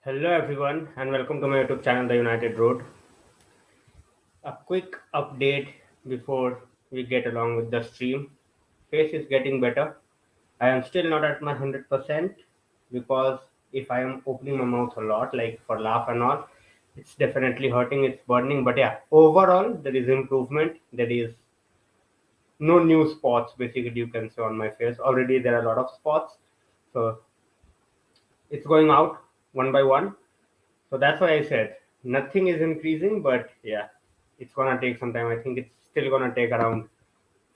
Hello everyone and welcome to my YouTube channel The United Road. A quick update before we get along with the stream. Face is getting better. I am still not at my 100% because if I am opening my mouth a lot like for laugh and all, it's definitely hurting, it's burning. But yeah, overall there is improvement. There is no new spots basically you can see on my face. Already there are a lot of spots. So it's going out one by one. So that's why I said nothing is increasing, but yeah, it's gonna take some time. I think it's still gonna take around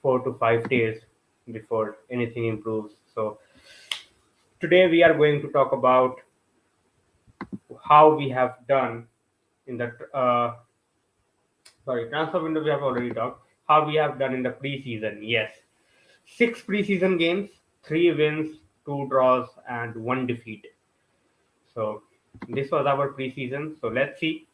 4 to 5 days before anything improves. So today we are going to talk about how we have done in the transfer window. We have already talked how we have done in the preseason. Yes, 6 preseason games, 3 wins, 2 draws, and 1 defeat. So this was our preseason. So let's see.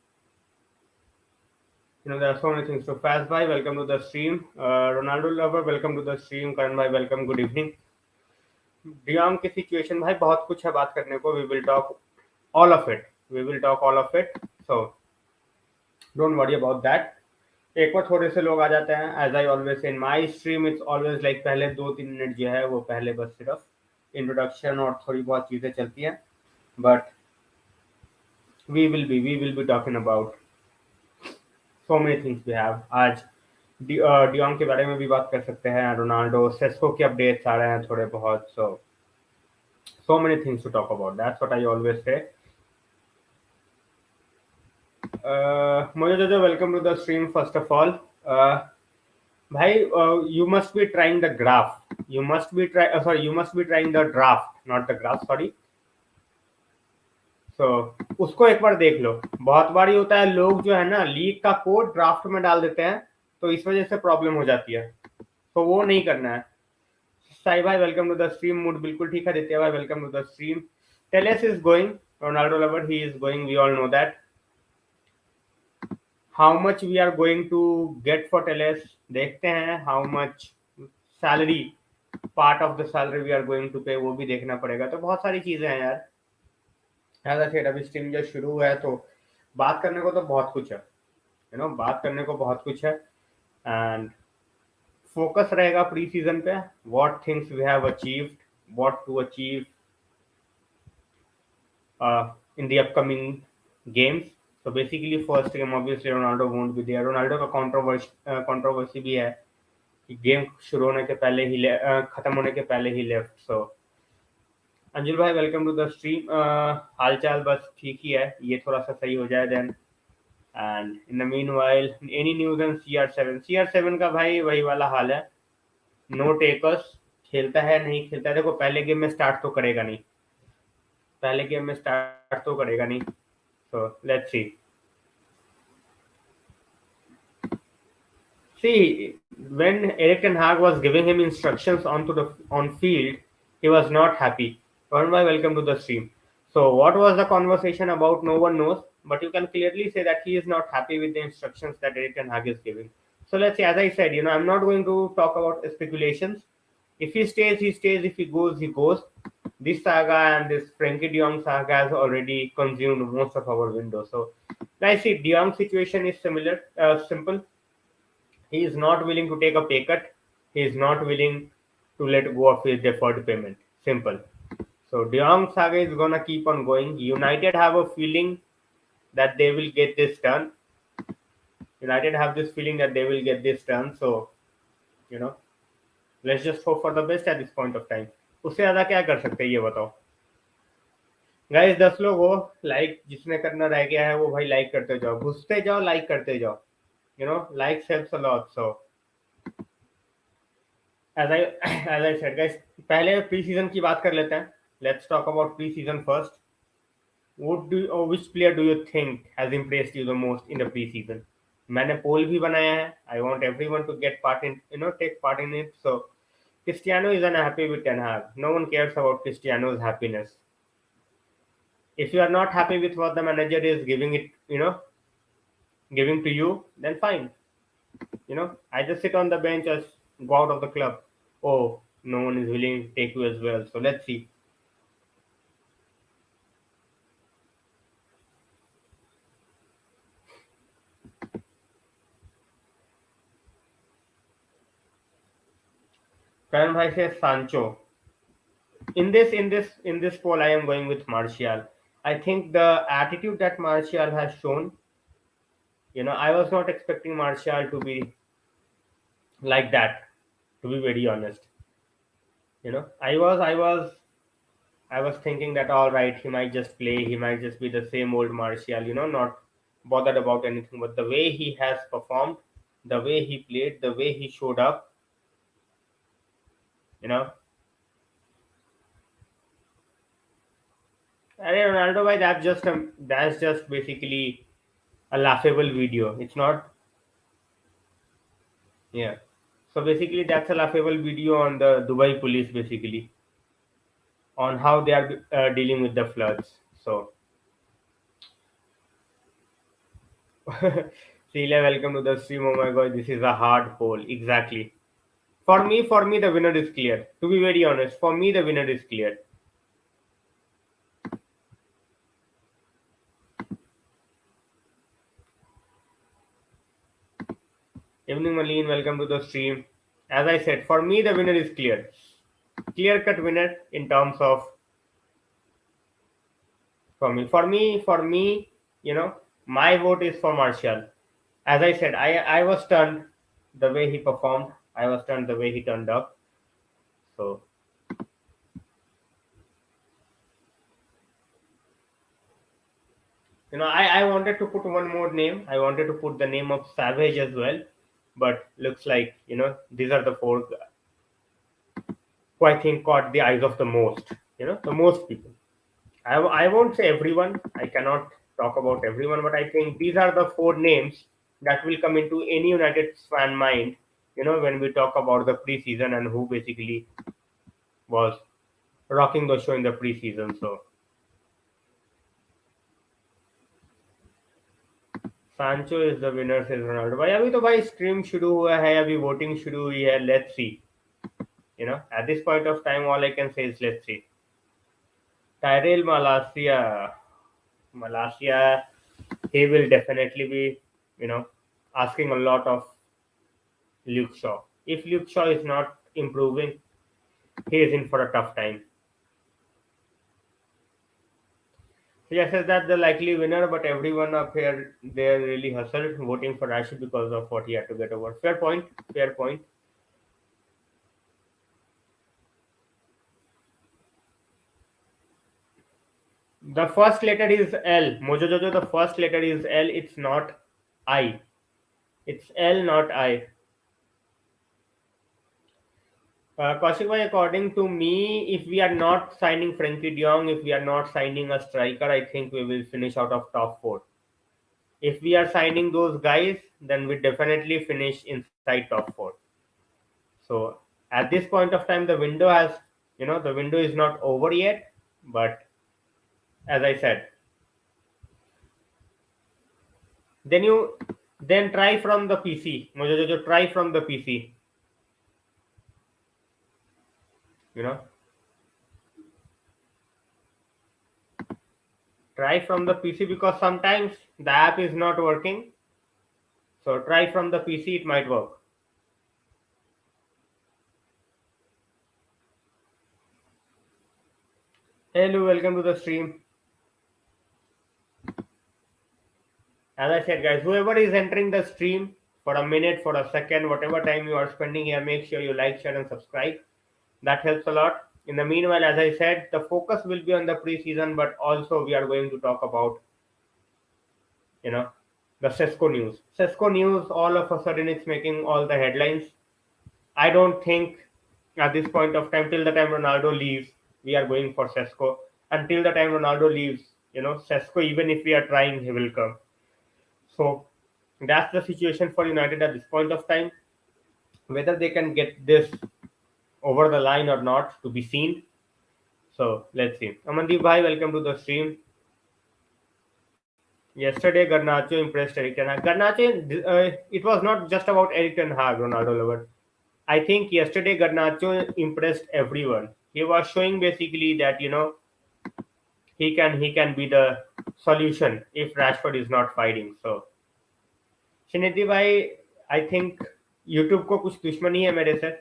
There are so many things. So Fast Bhai, welcome to the stream. Ronaldo lover, welcome to the stream. Karan Bhai, welcome. Good evening. डियांग की situation भाई बहुत कुछ है बात करने को. We will talk all of it. We will talk all of it. So don't worry about that. एक बार थोड़े से लोग आ जाते हैं. As I always say in my stream, it's always like पहले 2-3 मिनट जो है वो पहले बस सिर्फ इंट्रोडक्शन और थोड़ी बहुत चीजें चलती हैं. But we will be talking about so many things we have. आज डियोंग के बारे में भी बात कर सकते हैं. रोनाल्डो सेस्को के अपडेट्स आ रहे हैं थोड़े बहुत. So many things to talk about. That's what I always say. Mojo, welcome to the stream first of all. Bhai, you must be trying the graph. You must be trying the draft, not the graph. Sorry. So उसको एक बार देख लो. बहुत बार ये होता है लोग जो है ना लीग का कोड ड्राफ्ट में डाल देते हैं, तो इस वजह से प्रॉब्लम हो जाती है. तो वो नहीं करना है. साई भाई welcome to the stream. Mood बिल्कुल ठीक है. आदित्य भाई welcome to the stream. Telles is going. Ronaldo lover he is going. We all know that. How much we are going to get for Telles, देखते हैं. How much salary, part of the salary we are going to pay, वो भी देखना पड़ेगा. तो बहुत सारी चीजें हैं यार. अभी स्ट्रीम जो शुरू हुआ है तो बात करने को तो बहुत कुछ है. बात करने को बहुत कुछ है. एंड फोकस रहेगा प्री सीजन पे. What things we have achieved, what to achieve in the upcoming games. तो basically first game obviously Ronaldo won't be there. Ronaldo का कंट्रोवर्सी भी है कि गेम शुरू होने के पहले ही खत्म होने के पहले ही लेफ्ट. सो अंजुल भाई वेलकम टू द स्ट्रीम. हालचाल बस ठीक ही है, ये थोड़ा सा सही हो जाए then. And in the meanwhile any news on CR7 का भाई वही वाला हाल है. No takers. खेलता है नहीं खेलता है, देखो पहले गेम में स्टार्ट तो करेगा नहीं. So let's see. See, when eriktenhag was giving him instructions on field, he was not happy. Varunbhai, welcome to the stream. So what was the conversation about? No one knows, but you can clearly say that he is not happy with the instructions that eriktenhag is giving. So let's say, as I said, I'm not going to talk about speculations. If he stays, he stays. If he goes, he goes. This saga and this frenkiedejong saga has already consumed most of our window. So I see De Jong situation is simple. He is not willing to take a pay cut. He is not willing to let go of his deferred payment. Simple. So De Jong saga is gonna keep on going. United have a feeling that they will get this done. United have this feeling that they will get this done. So, let's just hope for the best at this point of time. उससे ज्यादा क्या कर सकते हैं ये बताओ. Guys 10 लोग हो. लाइक जिसने करना रह गया है वो भाई लाइक करते जाओ, घुसते जाओ, लाइक करते जाओ. Likes helps a lot. So as I said guys, पहले प्री सीजन की बात कर लेते हैं. Let's talk about pre-season first. Which player do you think has impressed you the most in the pre-season? मैंने पोल भी बनाया है. I want everyone to get part in, take part in it. So Cristiano is unhappy with Ten Hag. No one cares about Cristiano's happiness. If you are not happy with what the manager is giving to you, then fine. I just sit on the bench or go out of the club. Oh, no one is willing to take you as well. So let's see. Karan Bhai says Sancho. In this poll, I am going with Martial. I think the attitude that Martial has shown, I was not expecting Martial to be like that. To be very honest, I was thinking that all right, he might just play, he might just be the same old Martial, not bothered about anything. But the way he has performed, the way he played, the way he showed up, you know, Arey Ronaldo, bhai, that's just basically a laughable video. It's not, yeah. So basically, that's a laughable video on the Dubai police, basically, on how they are dealing with the floods. So, Celia, welcome to the stream. Oh my god, this is a hard poll. Exactly. For me, the winner is clear. To be very honest, for me, the winner is clear. Evening, Malin, welcome to the stream. As I said, for me, the winner is clear. Clear cut winner in terms of for me, my vote is for Martial. As I said, I was stunned the way he performed. I was stunned the way he turned up. So, I wanted to put one more name. I wanted to put the name of Savage as well, but looks like these are the four who I think caught the eyes of the most. The most people. I won't say everyone. I cannot talk about everyone, but I think these are the four names that will come into any United fan mind. When we talk about the preseason and who basically was rocking the show in the preseason. So Sancho is the winner, says Ronaldo. भाई अभी तो भाई stream शुरू हुआ है अभी voting शुरू हुई है let's see at this point of time all I can say is let's see. Tyrell Malacia, he will definitely be asking a lot of Luke Shaw. If Luke Shaw is not improving, he is in for a tough time. So yes, is that the likely winner? But everyone up here, they really hustled voting for Rashford because of what he had to get over. Fair point. Fair point. The first letter is L. Mojojojo, the first letter is L. It's not I. It's L, not I. Kaushik bhai, according to me, if we are not signing Frenkie de Jong, if we are not signing a striker, I think we will finish out of top four. If we are signing those guys, then we definitely finish inside top four. So at this point of time, the window is not over yet. But as I said, then then try from the PC. Mojojojo, try from the PC. You know, try from the PC because sometimes the app is not working. So try from the PC, it might work. Hello, welcome to the stream. As I said, guys, whoever is entering the stream for a minute, for a second, whatever time you are spending here, make sure you like, share, and subscribe. That helps a lot. In the meanwhile, as I said, the focus will be on the preseason, but also we are going to talk about, you know, the Sesko news. Sesko news, all of a sudden, it's making all the headlines. I don't think at this point of time, till the time Ronaldo leaves, we are going for Sesko. Until the time Ronaldo leaves, Sesko, even if we are trying, he will come. So that's the situation for United at this point of time. Whether they can get this over the line or not to be seen. So let's see. Amandeep Bhai, welcome to the stream. Yesterday, Garnacho impressed Eriktenhag. Garnacho, it was not just about Eriktenhag, Ronaldo lover. I think yesterday Garnacho impressed everyone. He was showing basically that he can be the solution if Rashford is not fighting. So Shiniti भाई, I think YouTube को कुछ दुश्मनी है मेरे से.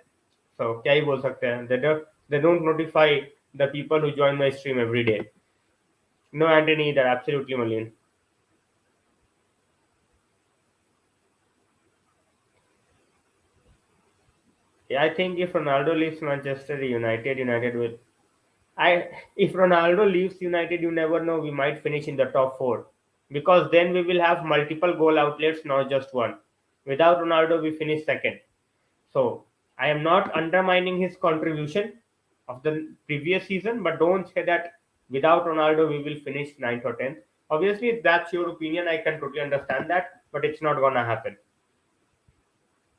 So क्या ही बोल सकते हैं, they don't notify the people who join my stream every day. No Anthony either, absolutely Malin. Yeah, I think if Ronaldo leaves Manchester United, United will. I If Ronaldo leaves United, you never know. We might finish in the top four because then we will have multiple goal outlets, not just one. Without Ronaldo, we finish second. So I am not undermining his contribution of the previous season, but don't say that without Ronaldo we will finish ninth or tenth. Obviously, if that's your opinion, I can totally understand that, but it's not gonna happen.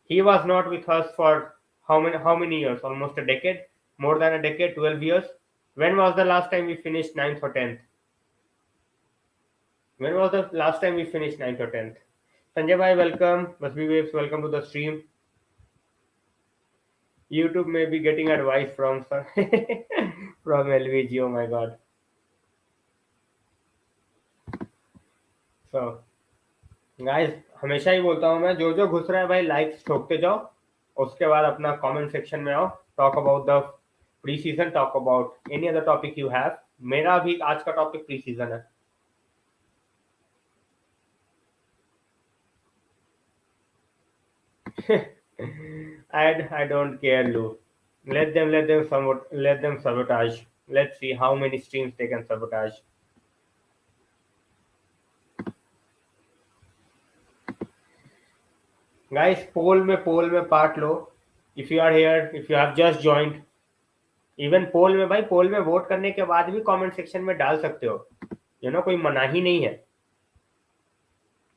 He was not with us for how many years? Almost a decade, more than a decade, 12 years. When was the last time we finished ninth or tenth? When was the last time we finished ninth or tenth? Sanjay bhai, welcome. Masbi Waves, welcome to the stream. YouTube may be getting advice from from LVG. Oh my god. So guys, हमेशा ही बोलता हूँ मैं, जो जो घुस रहा है भाई लाइक्स ठोकते जाओ, उसके बाद अपना कमेंट सेक्शन में आओ, talk about the pre season, talk about any other topic you have. मेरा भी आज का टॉपिक प्री सीजन है. I don't care, Lou. Let them sabotage. Let's see how many streams they can sabotage. Guys, poll में part लो. If you are here, if you have just joined, even poll में vote करने के बाद भी comment section में डाल सकते हो. कोई मना ही नहीं है.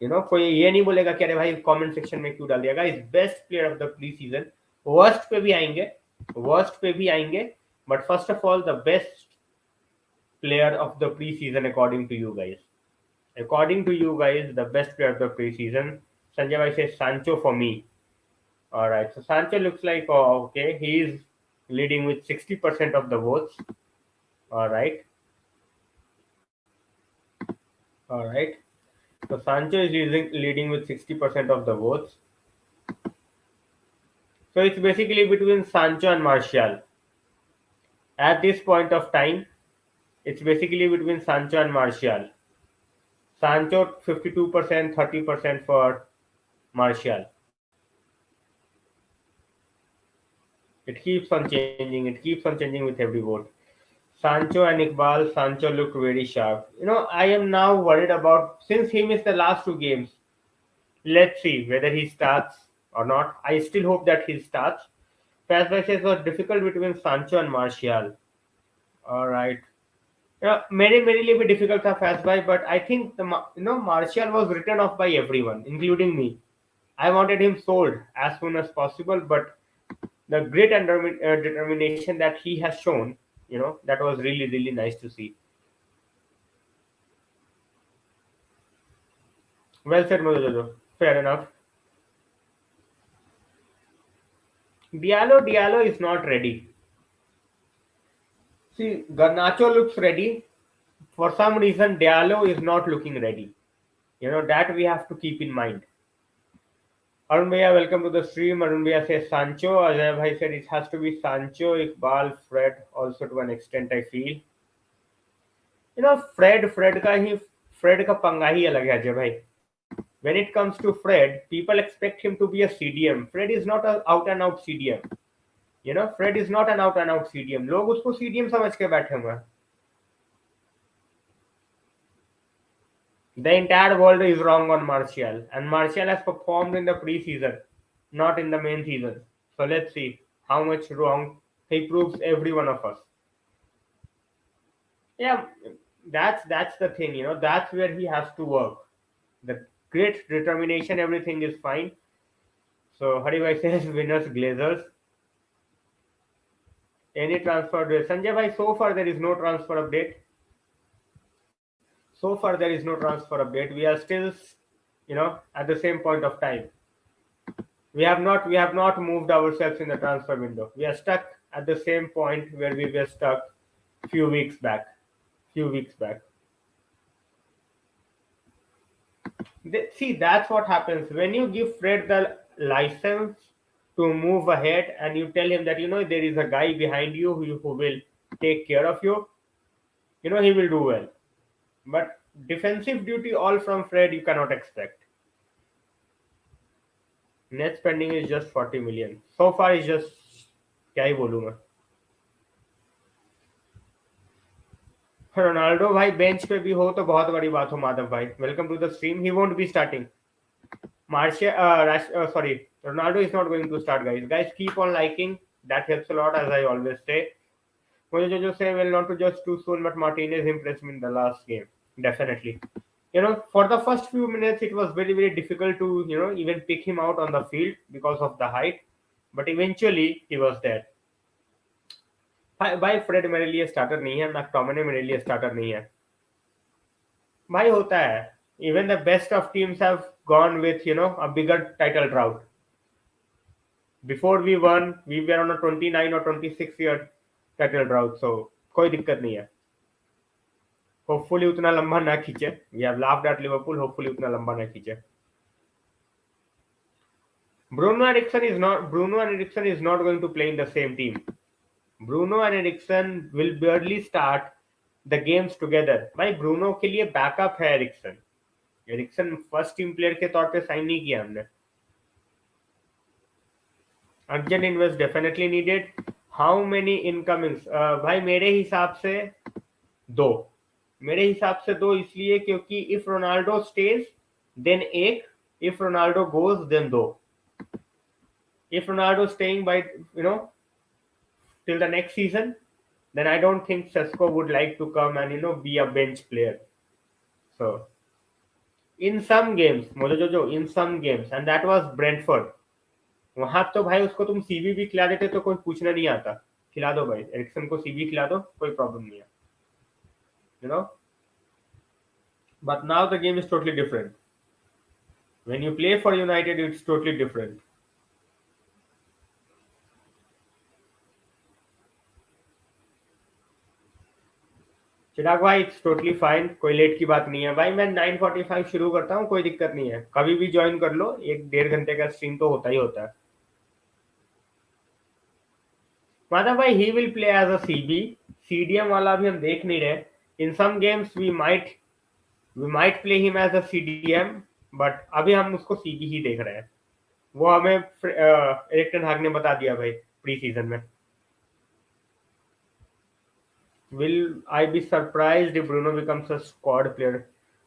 कोई ये नहीं बोलेगा कि अरे भाई कमेंट सेक्शन में क्यों डाल दिया. Guys, best player of the pre season. Worst पे भी आएंगे, but first of all the best player of the preseason according to you guys. According to you guys, the best player of the preseason. Sanjay Bhai says Sancho for me. All right, so Sancho looks like, oh, okay, he is leading with 60% of the votes. All right, all right. So Sancho is leading with 60% of the votes. So it's basically between Sancho and Martial. At this point of time, it's basically between Sancho and Martial. Sancho 52%, 30% for Martial. It keeps on changing. It keeps on changing with every vote. Sancho and Iqbal. Sancho looked very sharp. I am now worried about, since he missed the last two games. Let's see whether he starts or not. I still hope that he starts. Fastball says was difficult between Sancho and Martial. All right. मेरे लिए भी difficult था Fastball, but I think Martial was written off by everyone, including me. I wanted him sold as soon as possible, but the great determination that he has shown, that was really, really nice to see. Well said, Mojojo. Fair enough. Diallo is not ready. See, Garnacho looks ready. For some reason, Diallo is not looking ready. That we have to keep in mind. Arun Bhaiya, welcome to the stream. Arun Bhaiya says Sancho. Ajay Bhai said it has to be Sancho, Iqbal, Fred, also to an extent, I feel. Fred का पंगा ही अलग है अजय भाई. When it comes to Fred, people expect him to be a CDM. Fred is not an out and out CDM. Fred is not an out and out CDM. लोग उसको CDM समझ के बैठे हुए हैं. The entire world is wrong on Martial, and Martial has performed in the preseason, not in the main season. So let's see how much wrong he proves every one of us. Yeah, that's the thing. That's where he has to work. The great determination, everything is fine. So Haribhai says winners Glazers. Any transfer update? Sanjay bhai, so far there is no transfer update. So far there is no transfer update. We are still, at the same point of time. We have not moved ourselves in the transfer window. We are stuck at the same point where we were stuck few weeks back. See, that's what happens when you give Fred the license to move ahead and you tell him that there is a guy behind you who will take care of you, he will do well. But defensive duty all from Fred you cannot expect. Net spending is just 40 million. So far is just क्या ही बोलूं मैं. Ronaldo भाई bench पे भी हो तो बहुत बड़ी बात हो. माधव भाई welcome to the stream. He won't be starting. Marcia, sorry, Ronaldo is not going to start, guys. Guys, keep on liking. That helps a lot, as I always say. Mojo say, well, not to just too soon, but Martinez impressed me in the last game. Definitely. For the first few minutes, it was very, very difficult to, even pick him out on the field because of the height. But eventually, he was there. भाई Fred मेरे लिए starter नहीं है. McTominay मेरे लिए starter नहीं है. भाई होता है. Even the best of teams have gone with, a bigger title drought. Before we won, we were on a 29 or 26-year title drought, so कोई दिक्कत नहीं है. Hopefully उतना लंबा ना खींचे. We have laughed at Liverpool. Hopefully उतना लंबा ना खींचे. Bruno and Eriksen is not going to play in the same team. Bruno and Eriksen will barely start the games together. भाई Bruno के लिए बैकअप है Eriksen. Eriksen first team player के तौर पे साइन नहीं किया हमने. Urgent invest definitely needed. How many incomings? भाई मेरे हिसाब से दो इसलिए क्योंकि इफ रोनाल्डो स्टेज देन एक, इफ रोनाल्डो गोज देन दो. If Ronaldo staying by till the next season, then I don't think Sesko would like to come and be a bench player. So in some games, in some games, and that was Brentford. वहां तो भाई उसको तुम CV भी खिला देते तो कोई पूछना नहीं आता. खिला दो भाई, एरिक्सन को सीवी खिला दो, कोई प्रॉब्लम नहीं है. But now the game is totally different. When you play for United, it's totally different. चिराग भाई इट्स टोटली फाइन. कोई लेट की बात नहीं है भाई. मैं 9:45 शुरू करता हूँ, कोई दिक्कत नहीं है. कभी भी ज्वाइन कर लो. 1-1.5 घंटे का स्ट्रीम तो होता ही होता है. माधव भाई he will play as a CB. CDM वाला भी हम देख नहीं रहे. In some games we might play him as a CDM, but अभी हम उसको सीबी ही देख रहे हैं. वो हमें एरिक्टेनहाग ने बता दिया भाई प्री सीजन में. Will I be surprised if Bruno becomes a squad player?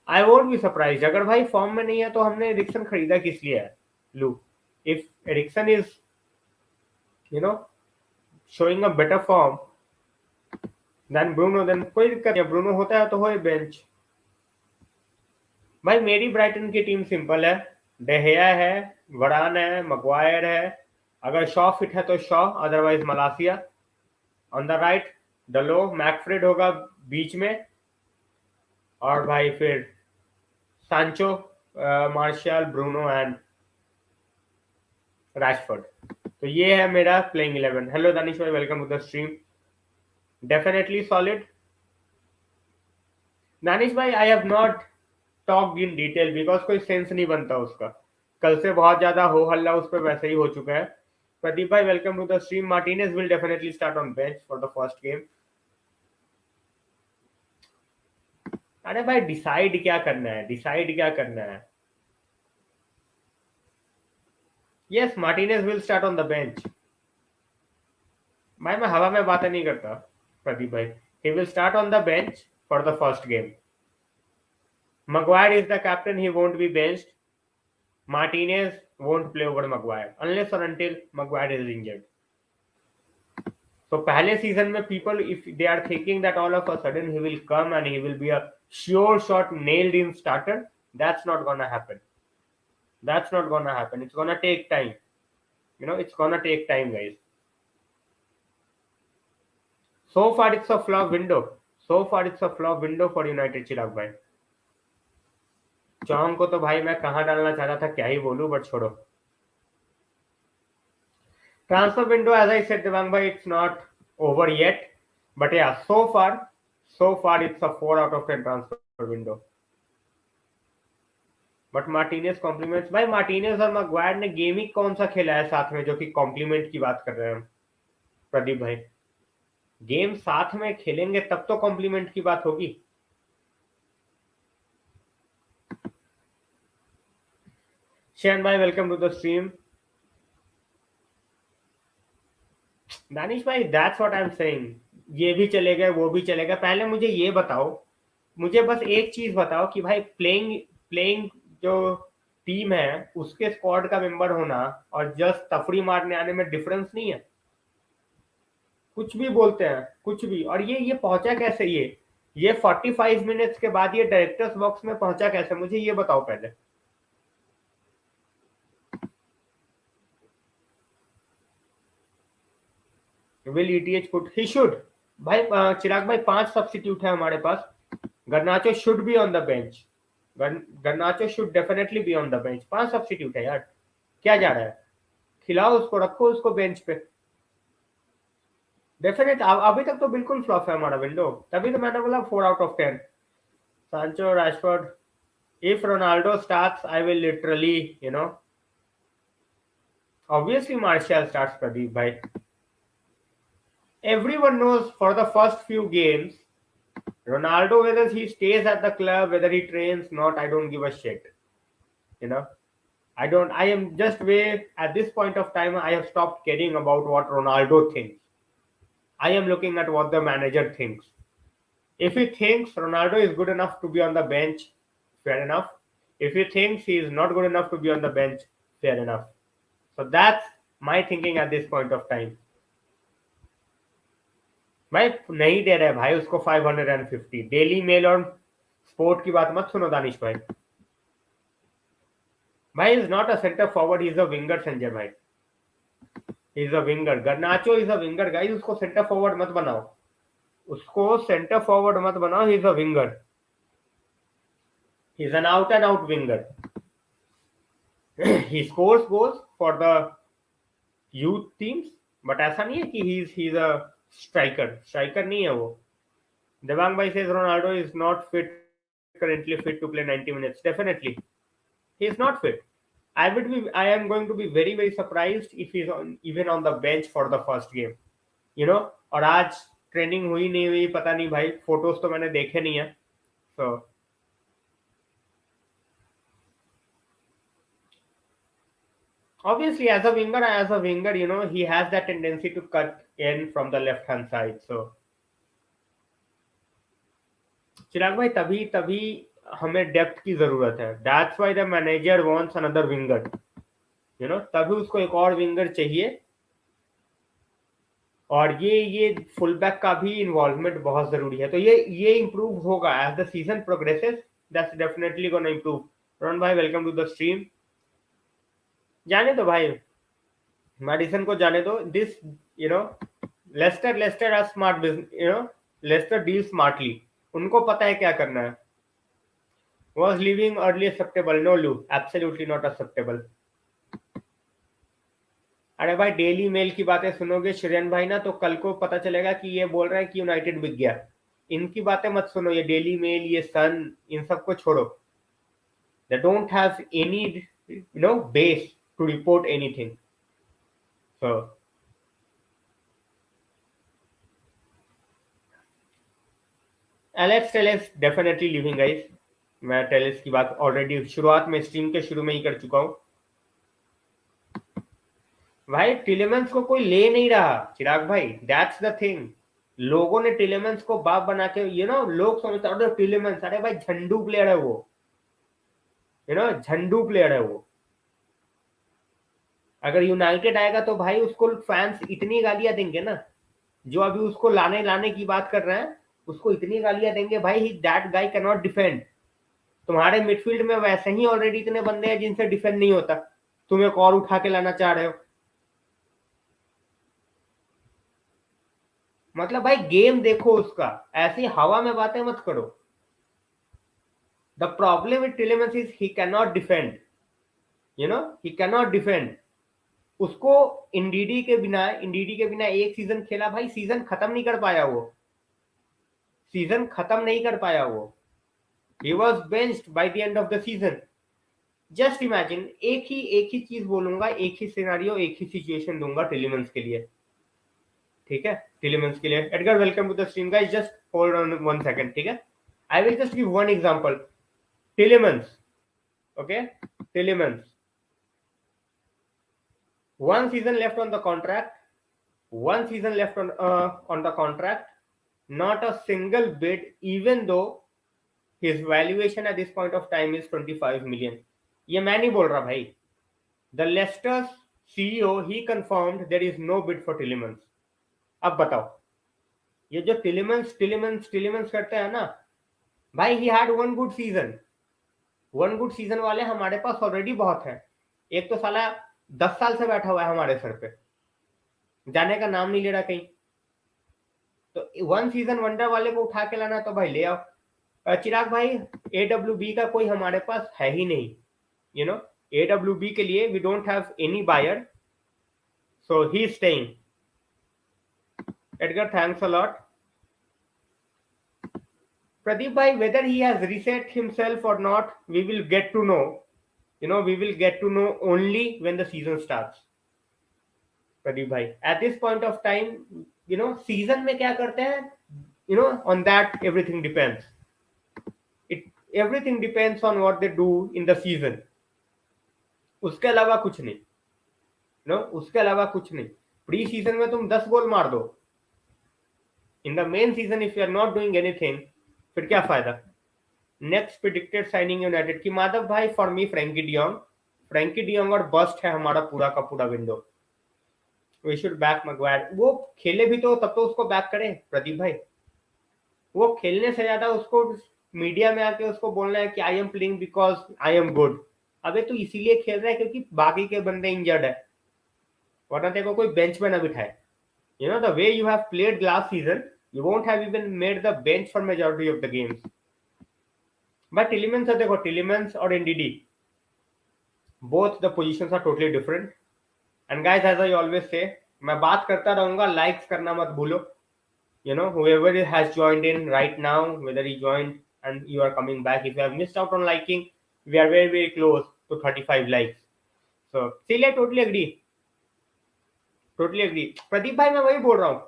I won't be surprised. अगर भाई फॉर्म में नहीं है तो हमने एरिक्सन खरीदा किस लिए है लू? If Eriksen is showing a better form than Bruno, then कोई दिक्कत नहीं है. ब्रूनो होता है तो होए बेंच. भाई मेरी ब्राइटन की टीम सिंपल है. डेहिया है, वरान है, मगवायर है. अगर शॉ फिट है तो Shaw, otherwise Malacia. On the right Dalot, McFred होगा बीच में, और भाई फिर सांचो, मार्शल, ब्रूनो एंड रैशफोर्ड. तो ये है मेरा प्लेइंग 11. हेलो दानिश भाई, welcome to the stream. Definitely solid. Danish भाई I have not talked in detail because कोई सेंस नहीं बनता उसका. कल से बहुत ज्यादा हो हल्ला उस पर वैसे ही हो चुका है. प्रदीप भाई welcome to the stream. Martinez will definitely start on bench for the first game. अरे भाई डिसाइड क्या करना है. Yes, Martinez will start on the bench. भाई मैं हवा में बातें नहीं करता प्रदीप भाई. He will start on the bench for the first game. Maguire is the captain. He won't be benched. Martinez won't play over Maguire unless or until Maguire is injured. So पहले season में people, if they are thinking that all of a sudden he will come and he will be a sure shot nailed in starter, that's not gonna happen. It's gonna take time. It's gonna take time, guys. So far it's a flop window. For United. चिराग भाई चौंग को तो भाई मैं कहां डालना चाहता था क्या ही बोलूं, बट छोड़ो. Transfer window, as I said, Devang bhai, it's not over yet. But yeah, so far it's a 4 out of 10 transfer window. But Martinez compliments, भाई मार्टिनेज और मैग्वायर ने गेम ही कौन सा खेला है साथ में जो कि कॉम्प्लीमेंट की बात कर रहे हैं हम प्रदीप भाई? गेम साथ में खेलेंगे तब तो कॉम्प्लीमेंट की बात होगी। शेन भाई welcome to the stream. Danish भाई that's what I am saying, ये भी चलेगा वो भी चलेगा। पहले मुझे ये बताओ, मुझे बस एक चीज बताओ कि भाई प्लेइंग प्लेइंग जो टीम है उसके स्क्वाड का मेंबर होना और जस्ट तफरी मारने आने में डिफरेंस नहीं है? कुछ भी बोलते हैं कुछ भी। और ये पहुंचा कैसे? ये 45 मिनट्स के बाद ये डायरेक्टर्स बॉक्स में पहुंचा कैसे, मुझे ये बताओ पहले। Will ETH put, he should. भाई चिराग भाई 5 सब्स्टिट्यूट है हमारे पास। Garnacho should be on the bench. Garnacho should definitely be on the bench. 5 substitute है यार, क्या जा रहा है? खिलाओ उसको, रखो उसको बेंच पे। डेफिनेट अभी तक तो बिल्कुल फ्लॉप है हमारा विंडो, तभी तो मैंने बोला 4 out of 10। सांचो, Rashford, if Ronaldo starts, I will literally, obviously Martial starts, Pradeep bhai. Everyone knows for the first few games, Ronaldo, whether he stays at the club, whether he trains, not, I don't give a shit. You know, I am just way, at this point of time, I have stopped caring about what Ronaldo thinks. I am looking at what the manager thinks. If he thinks Ronaldo is good enough to be on the bench, fair enough. If he thinks he is not good enough to be on the bench, fair enough. So that's my thinking at this point of time. भाई नहीं दे रहे भाई उसको 550। Daily mail और sport की बात मत सुनो दानिश भाई। भाई is not a centre forward, he is a winger Sanjay भाई। He is a winger. Garnacho is a winger guys, उसको सेंटर फॉरवर्ड मत बनाओ। उसको सेंटर फॉरवर्ड मत बनाओ, he is a winger. He is an out and out winger. He scores goals for the youth teams, but ऐसा नहीं है कि he is a striker. Striker नहीं है वो। देवांग भाई says Ronaldo is not fit, currently fit to play 90 minutes. Definitely he is not fit. I am going to be very very surprised if he's even on the bench for the first game, और आज training हुई नहीं हुई पता नहीं भाई, photos तो मैंने देखे नहीं है। so obviously as a winger, he has that tendency to cut in from the left hand side. So चिराग भाई तभी तभी हमें डेप्थ की जरूरत है। That's why the manager wants another winger, तभी उसको एक और विंगर चाहिए। और ये फुल बैक का भी इन्वॉल्वमेंट बहुत जरूरी है। तो ये इंप्रूव होगा as the season progresses. That's definitely gonna improve. Rohan भाई वेलकम टू द स्ट्रीम। जाने दो भाई, मैडिसन को जाने दो। This Leicester are smart business, Leicester deal smartly. उनको पता है क्या करना है। Was leaving early acceptable? No, Lou, absolutely not acceptable. अरे भाई डेली मेल की बातें सुनोगे श्रेयन भाई ना, तो कल को पता चलेगा कि ये बोल रहे हैं कि यूनाइटेड बिक गया। इनकी बातें मत सुनो, ये डेली मेल, ये सन, इन सबको छोड़ो। They don't have any base to report anything. So Alex Telles definitely leaving guys. मैं टेलेस की बात ऑलरेडी शुरुआत में, स्ट्रीम के शुरू में ही कर चुका हूं। भाई टिलेमेंस को कोई ले नहीं रहा चिराग भाई, दैट्स द थिंग। लोगों ने टिलेमेंस को बाप बना के, लोग समझते हैं टिलेमेंस, अरे भाई झंडू प्लेयर है वो, झंडू प्लेयर है वो। अगर यूनाइटेड आएगा तो भाई उसको फैंस इतनी गालियां देंगे ना, जो अभी उसको लाने लाने की बात कर रहे हैं उसको इतनी गालियां देंगे भाई, that guy can not defend. तुम्हारे मिडफील्ड में वैसे ही ऑलरेडी इतने बंदे हैं जिनसे डिफेंड नहीं होता, तुम एक और उठा के लाना चाह रहे हो। मतलब भाई गेम देखो उसका, ऐसी हवा में बातें मत करो। The problem with Tillemans is he can not defend, he can not defend. उसको इंडीडी के बिना एक सीजन खेला भाई, सीजन खत्म नहीं कर पाया वो, सीजन खत्म नहीं कर पाया वो। He was benched by the end of the season. Just imagine, एक ही चीज बोलूंगा, एक ही सिनारियो, एक ही सिचुएशन दूंगा टिलीमंस के लिए, ठीक है? टिलीमंस के लिए, Edgar welcome to the stream guys, just hold on 1 second, ठीक है? I will just give one example. Tillemans, okay? Tillemans, one season left on the contract, one season left on the contract, not a single bid, even though his valuation at this point of time is 25 million. ये मैं नहीं बोल रहा भाई, the Leicester's CEO he confirmed there is no bid for Tillemans. अब बताओ, ये जो टिलीमंस करते हैं ना भाई, he had one good season. One good season वाले हमारे पास ऑलरेडी बहुत है. एक तो साला 10 साल से बैठा हुआ है हमारे सर पे, जाने का नाम नहीं ले रहा कहीं. तो वन सीजन वंडर वाले को उठा के लाना तो भाई ले आओ. चिराग भाई, AWB का कोई हमारे पास है ही नहीं, यू नो. AWB के लिए we don't have any buyer, so he is staying. Edgar, thanks a lot. Pradeep bhai, whether he has reset himself or not, we will get to know. We will get to know only when the season starts. Pradeep bhai, at this point of time, season में क्या करते हैं, on that everything depends. Everything depends on what they do in the season. उसके अलावा कुछ नहीं, उसके अलावा कुछ नहीं. प्री सीजन में तुम 10 गोल मार दो, in the main season if you are not doing anything, फिर क्या फायदा? नेक्स्ट प्रेडिक्टेड साइनिंग यूनाइटेड की, माधव भाई, फॉर मी फ्रेंकी डियोंग और बस्ट है हमारा पूरा का पूरा window. We should back Maguire. वो खेले भी तो तब तो उसको बैक करें प्रदीप भाई. वो खेलने से ज्यादा उसको मीडिया में आके उसको बोलना है कि I am playing because I am good. अबे तू इसीलिए खेल रहा है क्योंकि बाकी के बंदे इंजर्ड है, वरना तेरे को कोई बेंच पे ना बिठाए. The way you have played last season, you won't have even made the bench for majority of the games. But Tillemans, देखो, Tillemans और NDD, both the positions are totally different. And guys, as I always say, मैं बात करता रहूंगा, likes करना मत भूलो. Whoever has joined in right now, whether he joined and you are coming back, if you have missed out on liking, we are very very close to 35 likes. So still I totally agree. Pradeep भाई, मैं वही बोल रहा हूँ,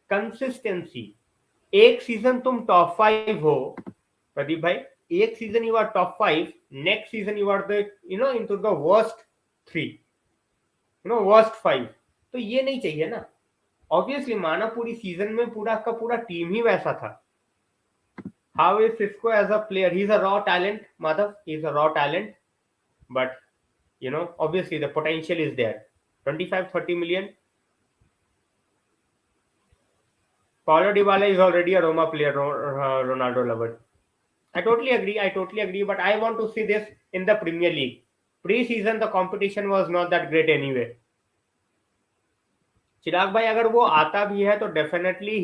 consistency. एक season तुम top 5 हो प्रदीप भाई, एक season you are top 5, next season you are the into the worst 3, worst 5. तो ये नहीं चाहिए ना. ऑब्वियसली माना पूरी सीजन में पूरा का पूरा टीम ही वैसा था. How is Sesko as a player? He is a raw talent Madhav, he is a raw talent, but obviously the potential is there. 25-30 million. Paulo Dybala is already a Roma player, Ronaldo lover. I totally agree, but I want to see this in the Premier League. Pre-season the competition was not that great anyway. चिराग भाई, अगर वो आता भी है तो definitely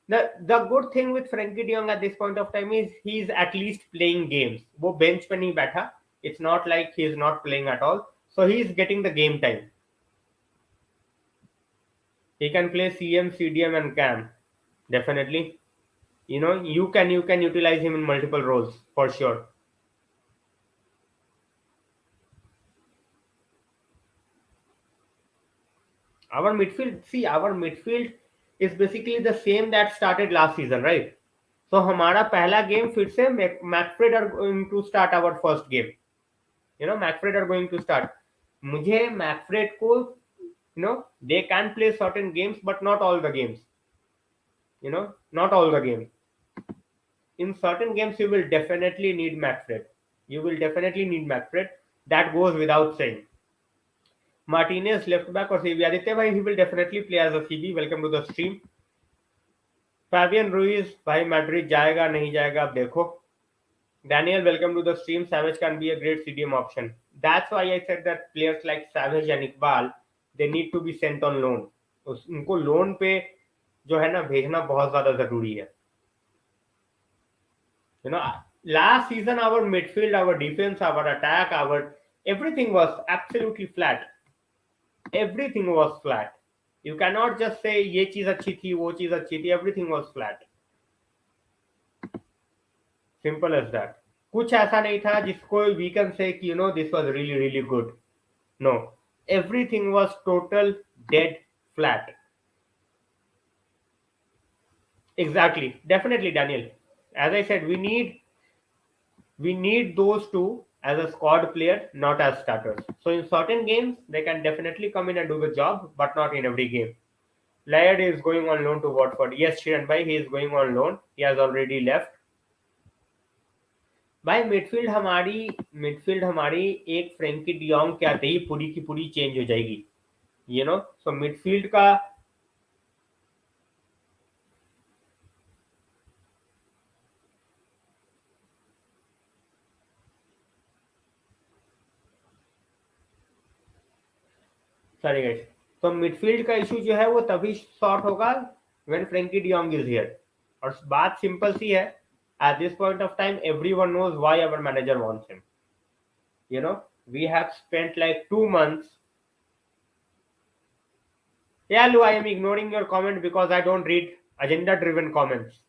the good thing with Frenkie de Jong at this point of time is he is at least playing games. वो bench पे नहीं बैठा. It's not like he is not playing at all. So he is getting the game time. He can play CM, CDM and CAM. Definitely. You can utilize him in multiple roles for sure. Our midfield is basically the same that started last season, right? So हमारा पहला game फिर से मैकफ्रेड are going to start our first game. मैकफ्रेड are going to start. मुझे मैकफ्रेड को they can play certain games but not all the games. Not all the games. In certain games you will definitely need McFred. That goes without saying. Martinez left back or CB. Aditya bhai, he will definitely play as a CB. Welcome to the stream. Fabian Ruiz, भाई Madrid जाएगा नहीं जाएगा अब देखो. Daniel, welcome to the stream. Savage can be a great CDM option. That's why I said that players like Savage and Iqbal, they need to be sent on loan. उनको loan पे जो है ना भेजना बहुत ज्यादा जरूरी है. Last season our midfield, our defense, our attack, our everything was absolutely flat. Everything was flat. You cannot just say ये चीज अच्छी थी, वो चीज अच्छी थी. Everything was flat. Simple as that. कुछ ऐसा नहीं था जिसको वी कैन से कि this was really really good. No, everything was total dead flat. Exactly, definitely, Daniel. As I said, we need those two as a squad player, not as starters. So in certain games, they can definitely come in and do the job, but not in every game. Laird is going on loan to Watford. Yes, Shiran bhai, he is going on loan. He has already left. भाई midfield हमारी एक Frankie de Jong के आते ही पूरी की पूरी change हो जाएगी. सो मिडफील्ड का. Sorry guys. तो मिडफील्ड का इशू जो है वो तभी सॉर्ट होगा when Frenkie de Jong is here. और बात सिंपल सी है. At this point of time everyone knows why our manager wants him. We have spent like 2 months. Yeah, Lou, I am ignoring your comment because I don't read agenda driven comments.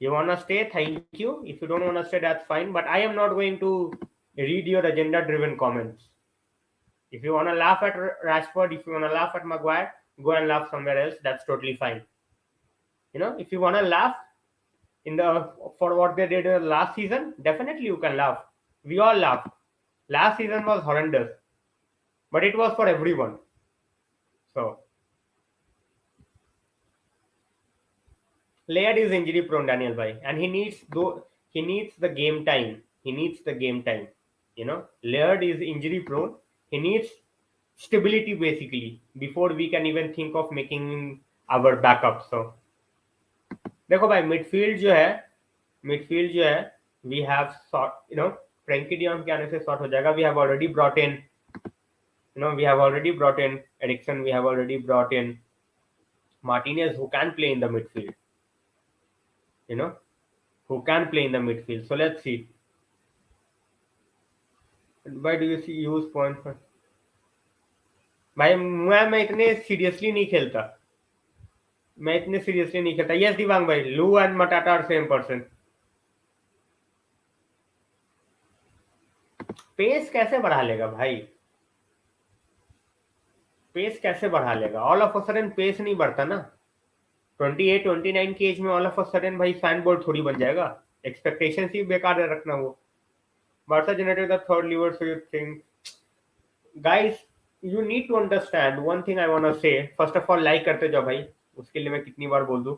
You wanna stay? Thank you. If you don't wanna stay, that's fine. But I am not going to read your agenda driven comments. If you wanna laugh at Rashford, if you wanna laugh at Maguire, go and laugh somewhere else. That's totally fine. If you wanna laugh for what they did last season, definitely you can laugh. We all laughed. Last season was horrendous, but it was for everyone. So Laird is injury prone, Daniel bhai, and he needs the game time. He needs the game time. Laird is injury prone. He needs stability basically before we can even think of making our backup. So देखो भाई midfield जो है we have sort Frenkie de Jong के आने से sort हो जाएगा. We have already brought in Eriksen. We have already brought in Martinez who can play in the midfield. you know who can play in the midfield. So let's see. Why do you see use point for? भाई मैं इतने seriously नहीं खेलता. Yes Divang भाई, लू and मटाटा are same person. Pace कैसे बढ़ा लेगा भाई? पेस कैसे बढ़ा लेगा? All of a sudden pace नहीं बढ़ता ना. 28-29 की एज में ऑल ऑफ अ सडन भाई फैन बोल्ट थोड़ी बन जाएगा. एक्सपेक्टेशन ही बेकार है रखना. वो Barca generated the third lever. So you think guys, you need to understand one thing. I want to say first of all like करते जाओ भाई. उसके लिए मैं कितनी बार बोल दूं,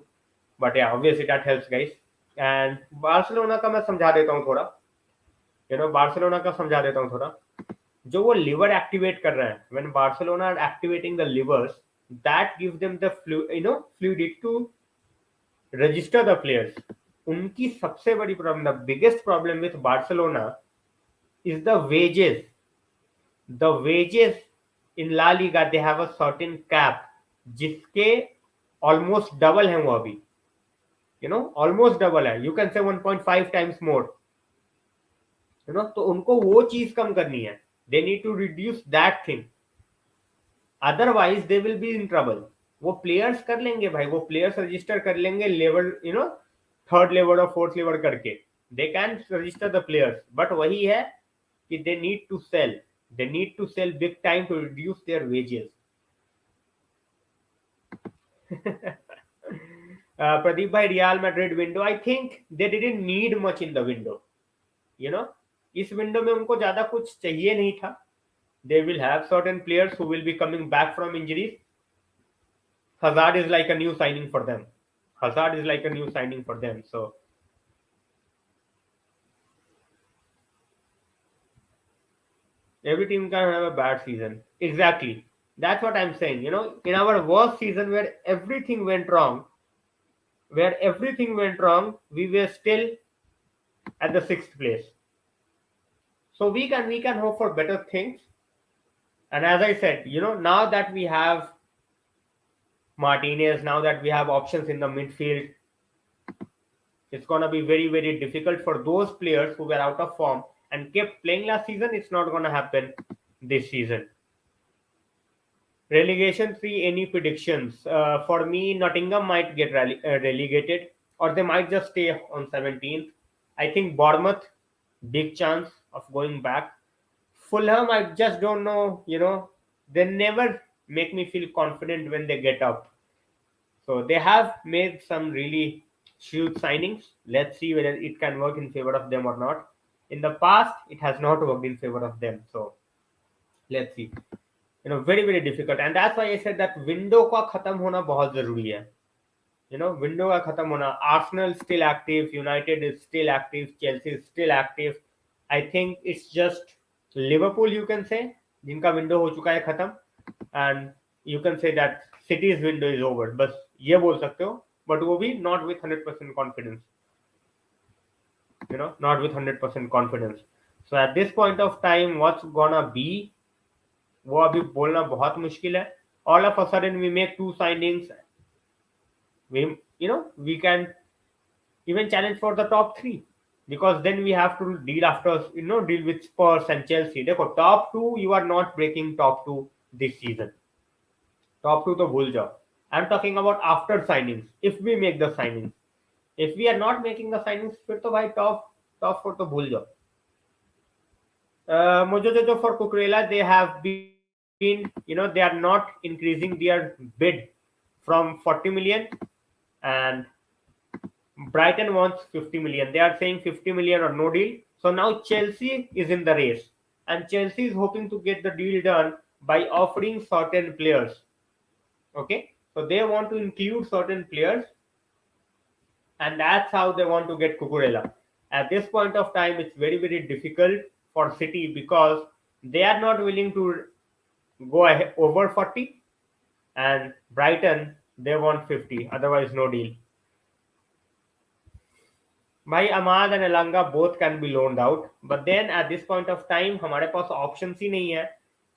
बट या obviously that helps guys. And Barcelona का मैं समझा देता हूँ थोड़ा. जो वो लिवर एक्टिवेट कर रहे हैं, when Barcelona are activating the levers, that gives them the fluidity to register the players. उनकी सबसे बड़ी problem, the biggest problem with Barcelona is the wages in La Liga. They have a certain cap जिसके almost double है वो अभी. Almost double है. You can say 1.5 times more. तो उनको वो चीज कम करनी है. They need to reduce that thing, otherwise they will be in trouble. वो प्लेयर्स कर लेंगे भाई, वो प्लेयर्स रजिस्टर कर लेंगे लेवल, थर्ड लेवल और फोर्थ लेवल करके. They can register the players, but वही है कि they need to sell big time to reduce their wages. Pradeep भाई, Real Madrid window, I think they didn't need much in the window. इस window में उनको ज्यादा कुछ चाहिए नहीं था. They will have certain players who will be coming back from injuries. Hazard is like a new signing for them. So every team can have a bad season. Exactly. That's what I'm saying. In our worst season where everything went wrong, we were still at the 6th place. So we can hope for better things. And as I said, now that we have Martinez, now that we have options in the midfield, it's going to be very, very difficult for those players who were out of form and kept playing last season. It's not going to happen this season. Relegation 3, any predictions? For me, Nottingham might get relegated, or they might just stay on 17th. I think Bournemouth, big chance of going back. Fulham, I just don't know. They never make me feel confident when they get up. So they have made some really huge signings. Let's see whether it can work in favor of them or not. In the past, it has not worked in favor of them. So let's see. Very very difficult, and that's why I said that window का खत्म होना बहुत जरूरी है. Window का खत्म होना. Arsenal still active, United is still active, Chelsea is still active. I think it's just Liverpool you can say जिनका विंडो हो चुका है खत्म, and you can say that City's window is over. बस ये बोल सकते हो, but वो भी not with 100% confidence. Not with 100% confidence. So at this point of time, what's gonna be, वो अभी बोलना बहुत मुश्किल है. All of a sudden we make two signings, we can even challenge for the top three, because then we have to deal after, deal with Spurs and Chelsea. देखो top two, you are not breaking top two this season. Top two तो भूल जाओ. I'm talking about after signings. If we make the signings, if we are not making the signings, फिर तो भाई top four तो भूल जाओ. Mojojojo for Cucurella, they have been, they are not increasing their bid from 40 million, and Brighton wants 50 million. They are saying 50 million or no deal. So now Chelsea is in the race, and Chelsea is hoping to get the deal done by offering certain players. Okay, so they want to include certain players, and that's how they want to get Cucurella. At this point of time, it's very very difficult for City because they are not willing to go ahead over 40, and Brighton they want 50, otherwise no deal. भाई Ahmad and Elanga both can be loaned out, but then at this point of time हमारे पास options ही नहीं है,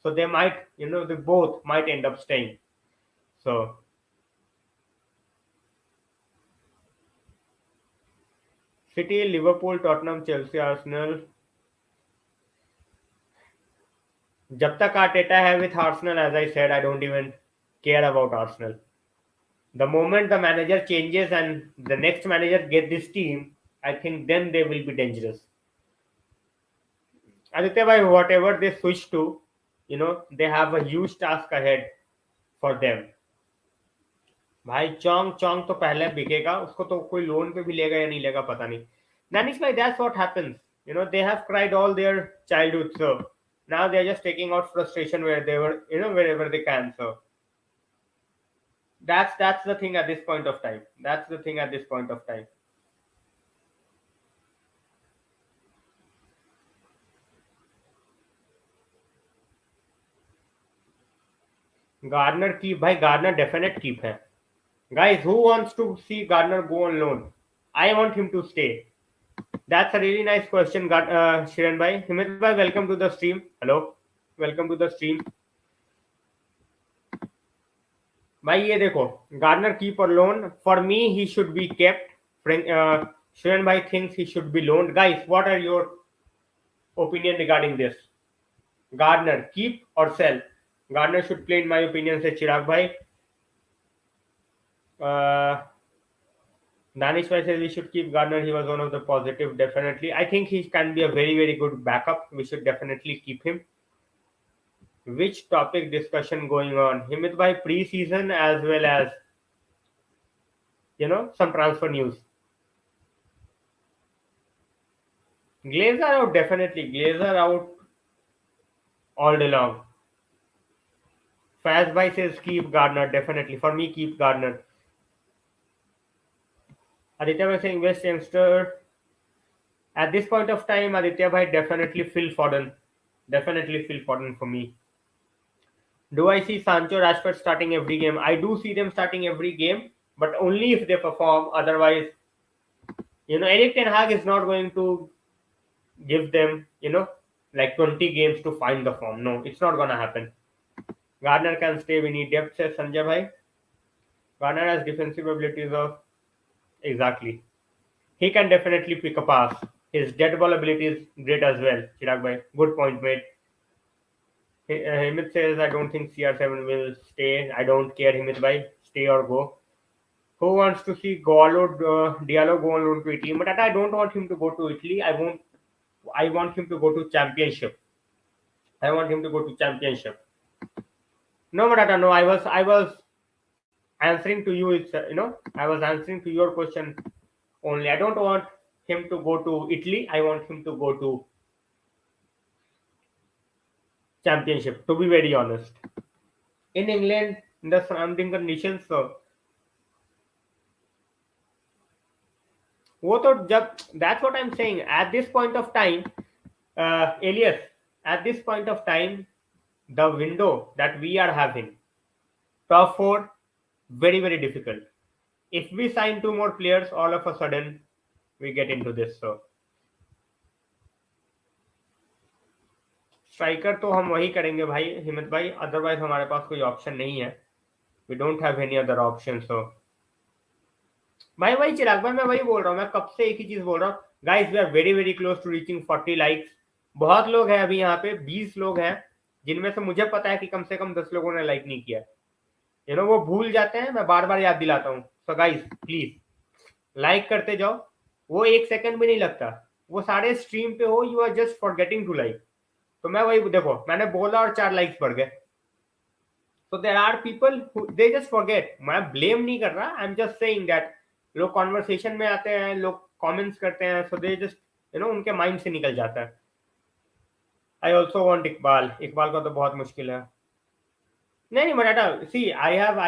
so they might, they both might end up staying. So City, Liverpool, Tottenham, Chelsea, Arsenal. जब तक Arteta है with Arsenal, as I said, I don't even care about Arsenal. The moment the manager changes and the next manager get this team, I think then they will be dangerous. Aditya bhai, whatever they switch to, they have a huge task ahead for them. भाई चोंग तो पहले बिकेगा, उसको तो कोई loan पे भी लेगा या नहीं लेगा पता नहीं. Danish bhai, that's what happens. They have cried all their childhood, so now they are just taking out frustration where they were, wherever they can. So that's the thing at this point of time. That's the thing at this point of time. Garner keep, bhai, Garner definite keep hai. Guys, who wants to see Garner go on loan? I want him to stay. That's a really nice question, Shiran bhai. Himit bhai, welcome to the stream. Hello, welcome to the stream. भाई ये देखो, Garner keep or loan. For me, he should be kept. Shiran bhai thinks he should be loaned. Guys, what are your opinion regarding this? Garner keep or sell? Garner should play in my opinion, says Chirag bhai. Danish bhai says we should keep Garner. He was one of the positive, definitely. I think he can be a very very good backup. We should definitely keep him. Which topic discussion going on? Himit bhai, pre-season as well as some transfer news. Glazer out, definitely. Glazer out all day long. Faz bhai says keep Garner, definitely. For me, keep Garner. Aditya bhai saying West Youngster. At this point of time, Aditya bhai, definitely Phil Foden. Definitely Phil Foden for me. Do I see Sancho, Rashford starting every game? I do see them starting every game, but only if they perform. Otherwise, eriktenhag is not going to give them, like 20 games to find the form. No, it's not going to happen. Garner can stay. We need depth, says Sanjay bhai. Garner has defensive abilities of... Exactly. He can definitely pick a pass. His dead ball ability is great as well. Chirag bhai, good point made. Himit says, I don't think CR7 will stay. I don't care, Himit bhai. Stay or go. who wants to see Diallo go on loan to Italy? But I don't want him to go to Italy. I want him to go to Championship. I want him to go to Championship. No, Matata, no. I was answering to you. It's I was answering to your question only. I don't want him to go to Italy. I want him to go to Championship. To be very honest, in England, in the surrounding conditions, so वो तो जब that's what I'm saying. At this point of time, Elias, at this point of time, the window that we are having, top four, very very difficult. If we sign two more players, all of a sudden we get into this. So striker तो हम वही करेंगे भाई हिम्मत भाई, otherwise हमारे पास कोई option नहीं है. We don't have any other option. So भाई वही चिराग भाई, मैं वही बोल रहा हूँ, मैं कब से एक ही चीज बोल रहा हूँ. Guys we are very very close to reaching 40 likes. बहुत लोग हैं अभी यहाँ पे, 20 लोग हैं, जिनमें से मुझे पता है कि कम से कम 10 लोगों ने लाइक नहीं किया. वो भूल जाते हैं, मैं बार बार याद दिलाता हूँ. सो गाइस प्लीज लाइक करते जाओ. वो 1 सेकंड भी नहीं लगता. वो सारे स्ट्रीम पे हो, you are just forgetting to like. तो मैं वही देखो, मैंने बोला और 4 लाइक्स बढ़ गए. So there are people who they just forget. मैं blame नहीं कर रहा. I'm just saying that लोग conversation में आते हैं, लोग comments करते हैं, so they just उनके mind से निकल जाता है. I also want Iqbal. Iqbal का तो बहुत मुश्किल है. नहीं Maratha, see I have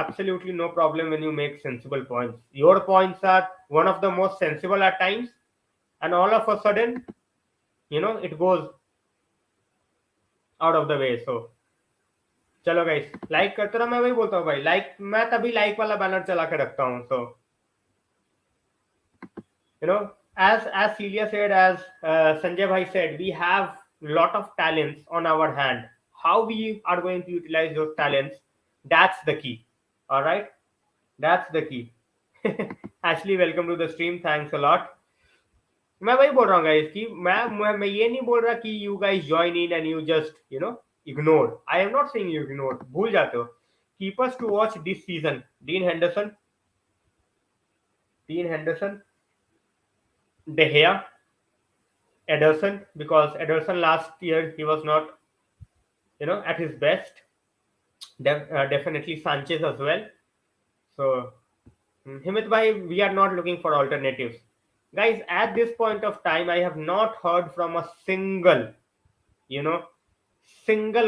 absolutely no problem when you make sensible points. Your points are one of the most sensible at times, and all of a sudden it goes out of the way. So चलो guys like करते रहो. मैं वही बोलता हूँ भाई, like मैं तभी लाइक वाला बैनर चला के रखता हूँ. सो as Celia said, as Sanjay bhai said, we have lot of talents on our hand. How we are going to utilize those talents, that's the key. All right, that's the key. Ashley, welcome to the stream. Thanks a lot. मैं वही बोल रहा हूँ guys कि मैं ये नहीं बोल रहा कि you guys join in and you just ignore. I am not saying you ignore. भूल जाते हो. Keepers to watch this season: Dean Henderson, De Gea, Ederson, because Ederson last year he was not at his best. Definitely Sanchez as well. So Himit bhai, we are not looking for alternatives. Guys, at this point of time, I have not heard from a single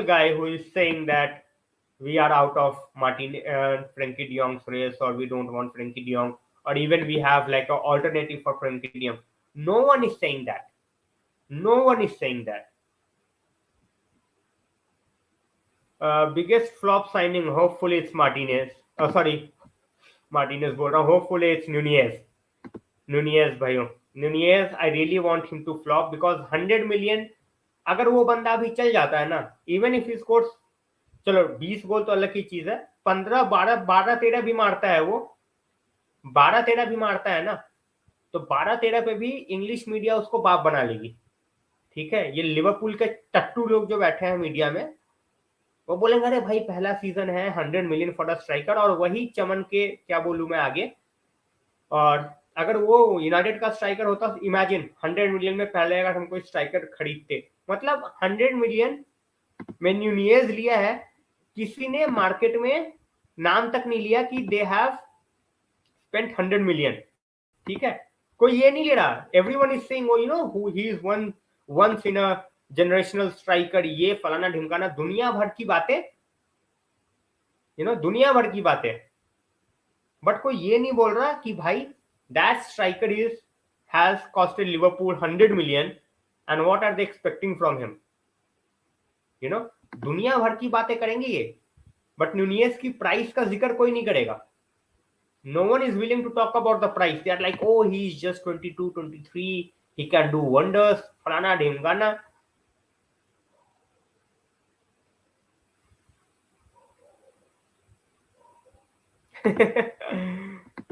guy who is saying that we are out of frenkiedejong's race, or we don't want frenkiedejong, or even we have like an alternative for frenkiedejong. No one is saying that. No one is saying that. Biggest flop signing, hopefully it's Martinez. Oh, sorry, Martinez बोल रहा हूँ. Hopefully it's Nunez भाइयों. Nunez, I really want him to flop because 100 million अगर वो बंदा अभी चल जाता है ना, इवन इफ ही स्कोर्स, चलो 20 गोल तो अलग की चीज है, 15 12 13 भी मारता है, वो 12 13 भी मारता है ना, तो 12 13 पे भी इंग्लिश मीडिया उसको बाप बना लेगी. ठीक है, ये लिवरपूल के टट्टू लोग जो बैठे हैं मीडिया में, वो बोलेंगे अरे भाई पहला सीजन है, 100 मिलियन फॉर द स्ट्राइकर, और वही चमन के क्या बोलूं मैं आगे. और अगर वो यूनाइटेड का स्ट्राइकर होता, इमेजिन 100 मिलियन में पहले अगर हम कोई स्ट्राइकर खरीदते, मतलब 100 मिलियन में न्यूनियज लिया है, किसी ने मार्केट में नाम तक नहीं लिया कि दे हैव स्पेंट 100 मिलियन. ठीक है, कोई ये नहीं ले रहा. Everyone is saying who he is once in a generational striker, ये फलाना ढिमकाना, दुनिया भर की बातें, दुनिया भर की बातें. बट कोई ये नहीं बोल रहा कि भाई that striker has costed Liverpool 100 million and what are they expecting from him? दुनिया भर की बातें करेंगे ये, बट न्यूनियस की प्राइस का जिक्र कोई नहीं करेगा. No one is willing to talk about the price. They are like, oh, he is just 22 23, he can do wonders, फलाना ढिमकाना.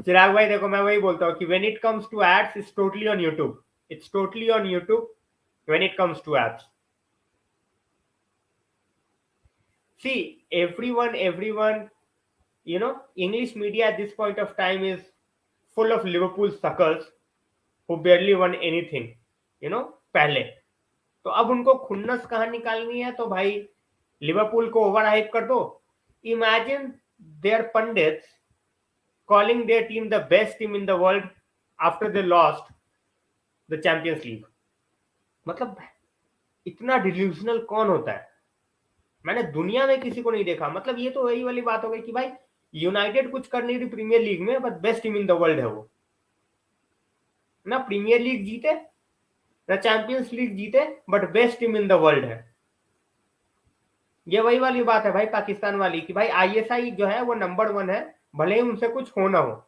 चिराग भाई देखो, मैं वही बोलता हूँ कि when it comes to ads, it's totally on YouTube. It's totally on YouTube when it comes to ads. See, everyone English media at this point of time is full of Liverpool suckers who barely won anything, पहले। तो अब उनको खुन्नस कहाँ निकालनी है, तो भाई Liverpool को ओवर हाइप कर दो। Imagine their pundits calling their team the best team in the world after they lost the Champions League। मतलब इतना डिल्यूजनल कौन होता है? मैंने दुनिया में किसी को नहीं देखा। मतलब ये तो वही वाली बात हो गई कि भाई यूनाइटेड कुछ कर नहीं रही प्रीमियर लीग में, but best team in the world है वो। ना प्रीमियर लीग जीते ना चैंपियंस लीग जीते, but best team in the world है। ये वही वाली बात है भाई पाकिस्तान वाली कि भाई आईएसआई जो है वो नंबर 1 है, भले ही उनसे कुछ हो ना हो।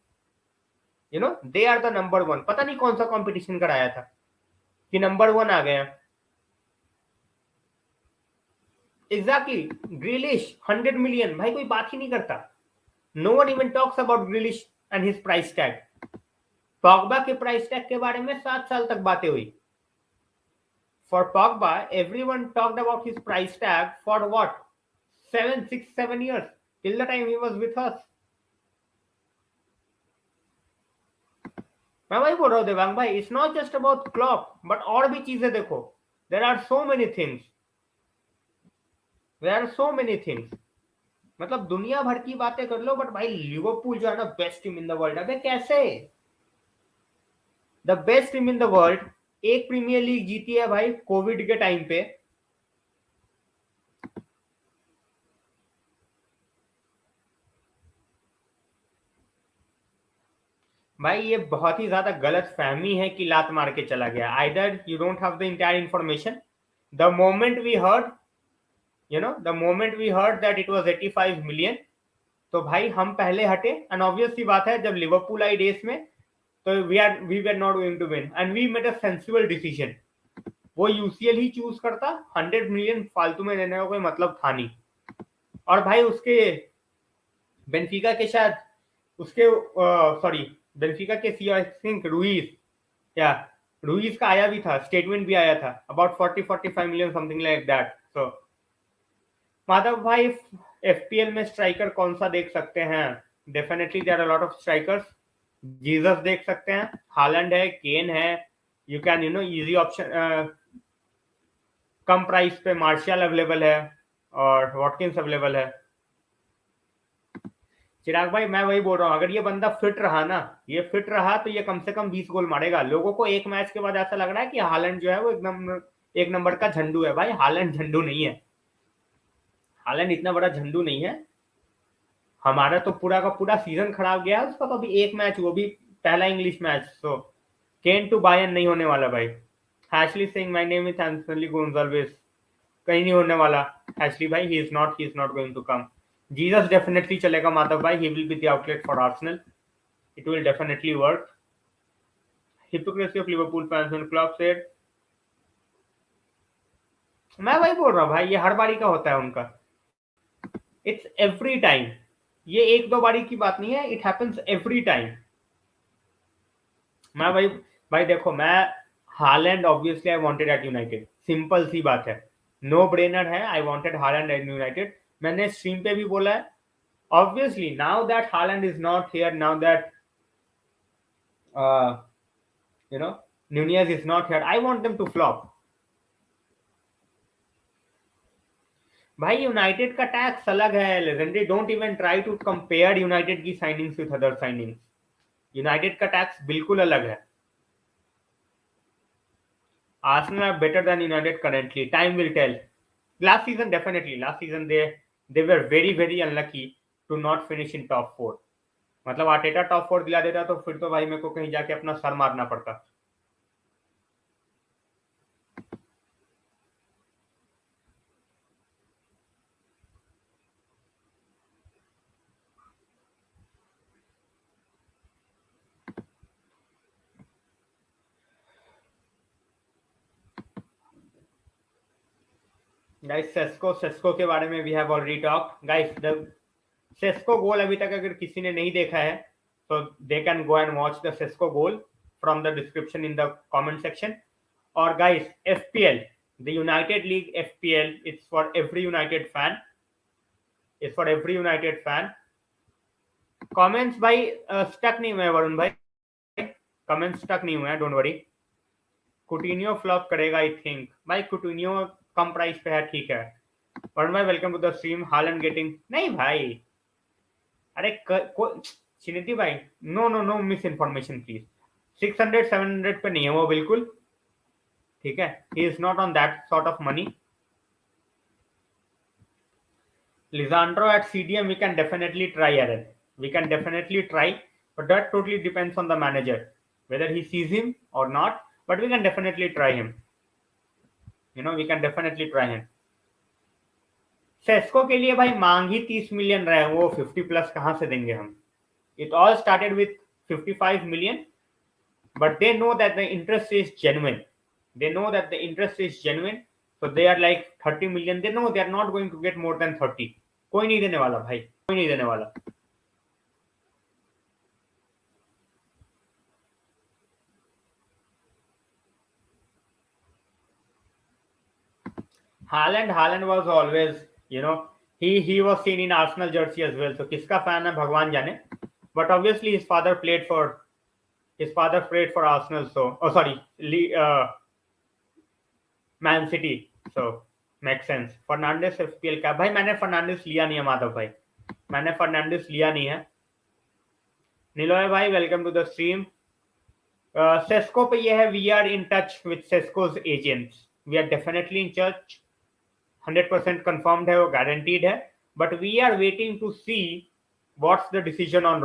They are the number 1। पता नहीं कौन सा कंपटीशन कराया था कि नंबर 1 आ गया। एग्जैक्टली। ग्रिलिश 100 मिलियन, भाई कोई बात ही नहीं करता। No one even talks about Grealish and his price tag. Pogba के प्राइस टैग के बारे में 7 साल तक बातें हुई। For Pogba everyone talked about his price tag for what 7 years till the time he was with us। मैं वही बोल रहा हूँ देवांग भाई, it's not just about Klopp, but और भी चीजें देखो। There are so many things, there are so many things. मतलब दुनिया भर की बातें कर लो, बट भाई लिवरपूल जो है ना best team in the world. अबे कैसे? The best team in the world एक प्रीमियर लीग जीती है भाई कोविड के टाइम पे। भाई ये बहुत ही ज्यादा गलत फहमी है कि लात मार के चला गया। Either you don't have the entire information. The moment we heard the moment we heard that it was 85 million, तो भाई हम पहले हटे। एंड ऑब्वियस सी बात है, जब लिवरपूल आई रेस में तो we were not going to win and we made a sensible decision. वो यूसीएल ही चूज करता, 100 मिलियन फालतू में देने का कोई मतलब था नहीं। और भाई उसके बेनफिका के शायद उसके सॉरी बेनफिका के सी आई थिंक रुइस का आया भी था, स्टेटमेंट भी आया था about 40-45 million something like that. So Madhav भाई एफपीएल में स्ट्राइकर कौन सा देख सकते हैं? Definitely there are lot of strikers. Jesus देख सकते हैं, हालैंड है, केन है। यू कैन इजी ऑप्शन, कम प्राइस पे मार्शियल अवेलेबल है और वॉटकिंस अवेलेबल है। चिराग भाई मैं वही बोल रहा हूँ, अगर ये बंदा फिट रहा ना, ये फिट रहा तो ये कम से कम 20 गोल मारेगा। लोगों को एक मैच के बाद ऐसा लग रहा है कि हालैंड जो है वो एकदम एक नंबर का झंडू है। भाई हालैंड झंडू नहीं है, हालैंड इतना बड़ा झंडू नहीं है। हमारा तो पूरा का पूरा सीजन खराब गया उसका, तो अभी एक मैच, वो भी पहला English match. So Kane to Bayern नहीं होने वाला भाई। हैशली Singh my name is Anthony Gonsalves, कहीं नहीं होने वाला हैशली भाई। He is not going to come. Jesus definitely चलेगा माधव भाई, he will be the outlet for Arsenal, it will definitely work. Hypocrisy of Liverpool fans and club said. मैं वही बोल रहा हूँ भाई, ये हर बारी का होता है उनका। इट्स एवरी टाइम, ये एक दो बारी की बात नहीं है, इट हैपेंस एवरी टाइम। मैं भाई देखो, मैं Haaland obviously I wanted at United, simple सी बात है, नो ब्रेनर है। I wanted Haaland at United. मैंने स्ट्रीम पे भी बोला है। Obviously now that Haaland is not here, now that Nunez is not here, I want them to flop. भाई यूनाइटेड का टैक्स अलग है legendary. Don't even try to compare United की signings with other signings. United का tax बिल्कुल अलग है। Arsenal are better than United currently. Time will tell. Last season, definitely. Last season, they were very, very unlucky to not finish in top 4. मतलब Arteta top 4 दिला देता तो फिर तो भाई मेरे को कहीं जाके अपना सर मारना पड़ता। गाइस सेस्को के बारे में we have already talk. Guys the Sesko goal अभी तक अगर किसी ने नहीं देखा है तो they can go and watch the Sesko goal from the description in the comment section. और guys FPL, the United league FPL, it's for every United fan, it's for every United fan. Comments भाई stuck नहीं हुए हैं वरुण भाई, comments stuck नहीं हुए हैं, don't worry. कुटिन्यो flop करेगा आई थिंक. भाई कुटिन्यो कम प्राइस पे है, ठीक है. वरुण भाई welcome to the stream. Haaland getting, नहीं भाई, अरे चिनिति भाई, no no no misinformation please. 600-700 पे नहीं है वो बिल्कुल, ठीक है. He is not on that sort of money. Lisandro at CDM, we can definitely try, Aaron. We can definitely try, but that totally depends on the manager, whether he sees him or not. But we can definitely try him. We can definitely try him. Sesko के लिए भाई मांग ही 30 million रहे, वो 50 plus कहां से देंगे हम. It all started with 55 million, but they know that the interest is genuine. They know that the interest is genuine, so they are like 30 million. They know they are not going to get more than 30. कोई नहीं देने वाला भाई, कोई नहीं देने वाला. Haaland was always, he was seen in Arsenal jersey as well. So किसका fan है भगवान जाने. But obviously his father played for Arsenal. So Man City. So makes sense. Fernandes FPL का भाई, मैंने फर्नांडिस लिया नहीं है माधव भाई, मैंने फर्नांडिस लिया नहीं है. निलोय भाई welcome to the stream. Sesko पे ये है, we are in touch with Sesko's agents. We are definitely in touch. 100% confirmed है, वो गारंटीड है. But we are waiting to see what's the decision on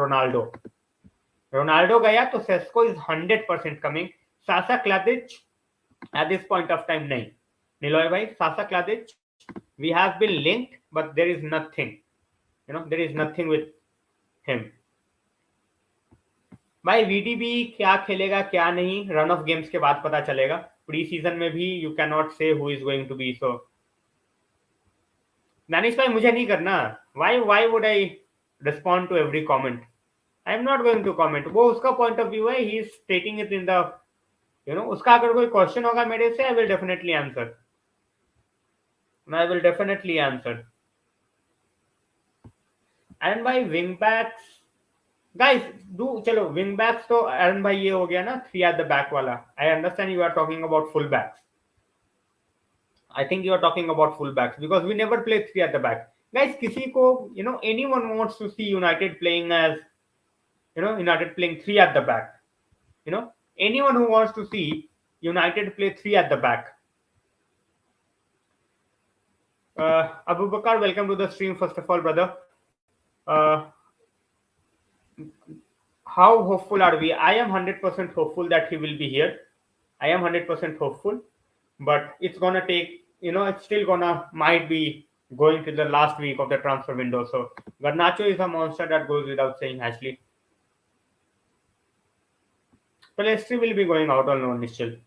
Ronaldo गया तो Sesko is 100% coming. Sasa क्लादिच at this point of time नहीं. Niloy bhai, Sasa Kladic, we have been linked, but there is nothing. There is nothing with him. भाई VDB क्या खेलेगा क्या नहीं, run of games के बाद पता चलेगा. प्री सीजन में भी you can not say who is going to be. So Danish भाई मुझे नहीं करना. Why would I respond to every comment. I am not going to comment. वो उसका पॉइंट ऑफ व्यू है, he is taking it in the, उसका अगर कोई क्वेश्चन होगा मेरे से, I will definitely answer. I will definitely answer. Aaron भाई विंग बैक्स, गाइस डू चलो विंग बैक्स तो एरन भाई ये हो गया ना 3 at the back वाला. I understand you are talking about full backs. I think you are talking about full backs because we never play 3 at the back. Guys किसी को anyone wants to see United playing as United playing 3 at the back. Anyone who wants to see United play 3 at the back. Abu Bakar, welcome to the stream. First of all, brother, how hopeful are we? I am 100% hopeful that he will be here. I am 100% hopeful, but it's gonna take, it's still gonna might be going to the last week of the transfer window. So Garnacho is a monster, that goes without saying. Ashley, Pelestri will be going out on loan. Nishchal,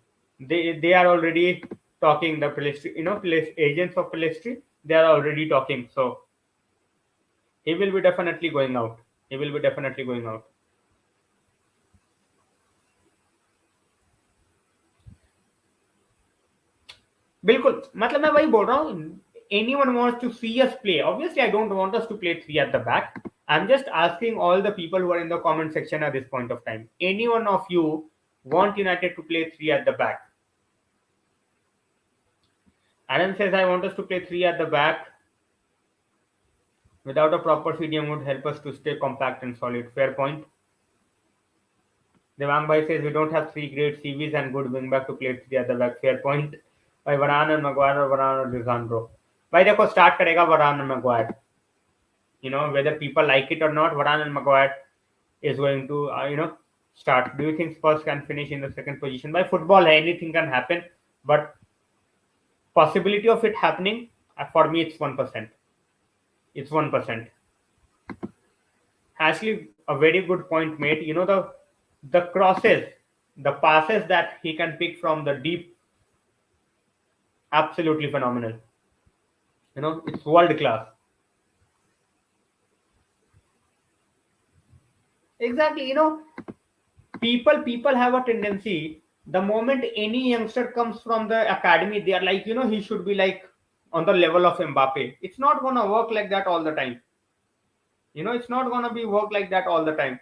they are already talking. The Pelestri, agents of Pelestri, they are already talking. So he will be definitely going out. He will be definitely going out. बिल्कुल, मतलब मैं वही बोल रहा हूँ. Anyone wants to see us play? Obviously, I don't want us to play 3 at the back. I'm just asking all the people who are in the comment section at this point of time. Any one of you want United to play 3 at the back? Aaron says, I want us to play 3 at the back. Without a proper CDM would help us to stay compact and solid. Fair point. Devang Bhai says, we don't have 3 great CVs and good wing back to play 3 at the back. Fair point. By Varane and Maguire or Varane or Lisandro. By देखो start करेगा Varane and Maguire. Whether people like it or not, Varane and Maguire is going to start. Do you think Spurs can finish in the second position? By football, anything can happen, but possibility of it happening, for me, it's 1%. It's 1%. Actually, a very good point made. The crosses, the passes that he can pick from the deep, absolutely phenomenal. It's world class. Exactly. People have a tendency, the moment any youngster comes from the academy, they are like, he should be like on the level of Mbappe. It's not gonna work like that all the time. It's not gonna be work like that all the time.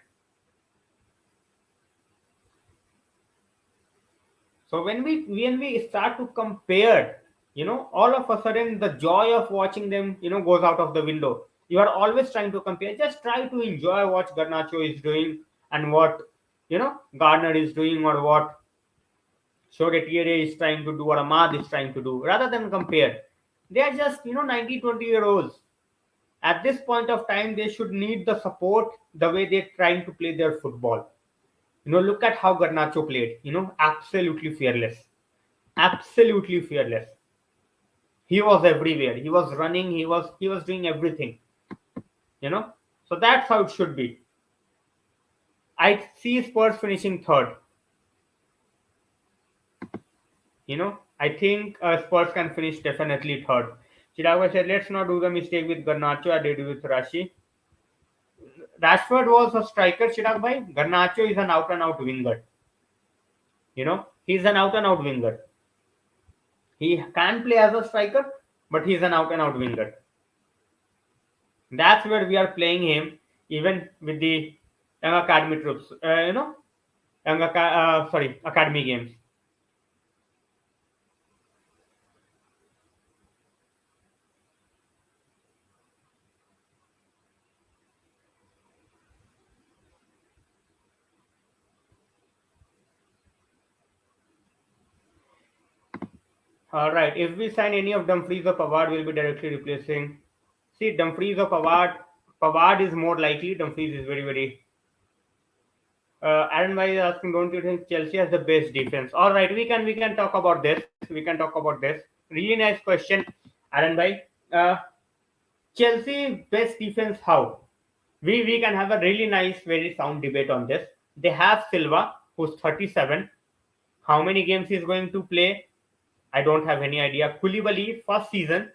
So when we start to compare, all of a sudden the joy of watching them, goes out of the window. You are always trying to compare. Just try to enjoy what Garnacho is doing and what Gardner is doing, or what Shodetiere is trying to do, or Ahmad is trying to do, rather than compare. They are just 19-20 year olds. At this point of time, they should need the support the way they're trying to play their football. Look at how Garnacho played. Absolutely fearless. Absolutely fearless. He was everywhere. He was running. He was doing everything. You know. So that's how it should be. I see Spurs finishing third. I think Spurs can finish definitely third. Chiragwa said, let's not do the mistake with Garnacho I did with Rashi. Rashford was a striker, Chirag bhai. Garnacho is an out and out winger. He's an out and out winger. He can play as a striker, but he's an out and out winger. That's where we are playing him, even with the young academy troops. Academy games. All right. If we sign any of Dumfries or Pavard, we'll be directly replacing. See, Dumfries or Pavard. Pavard is more likely. Dumfries is very, very. Aaron Bhai is asking, don't you think Chelsea has the best defense? All right, we can talk about this. We can talk about this. Really nice question, Aaron Bhai. Chelsea best defense how? We can have a really nice, very sound debate on this. They have Silva, who's 37. How many games he's going to play? I don't have any idea. Koulibaly, first season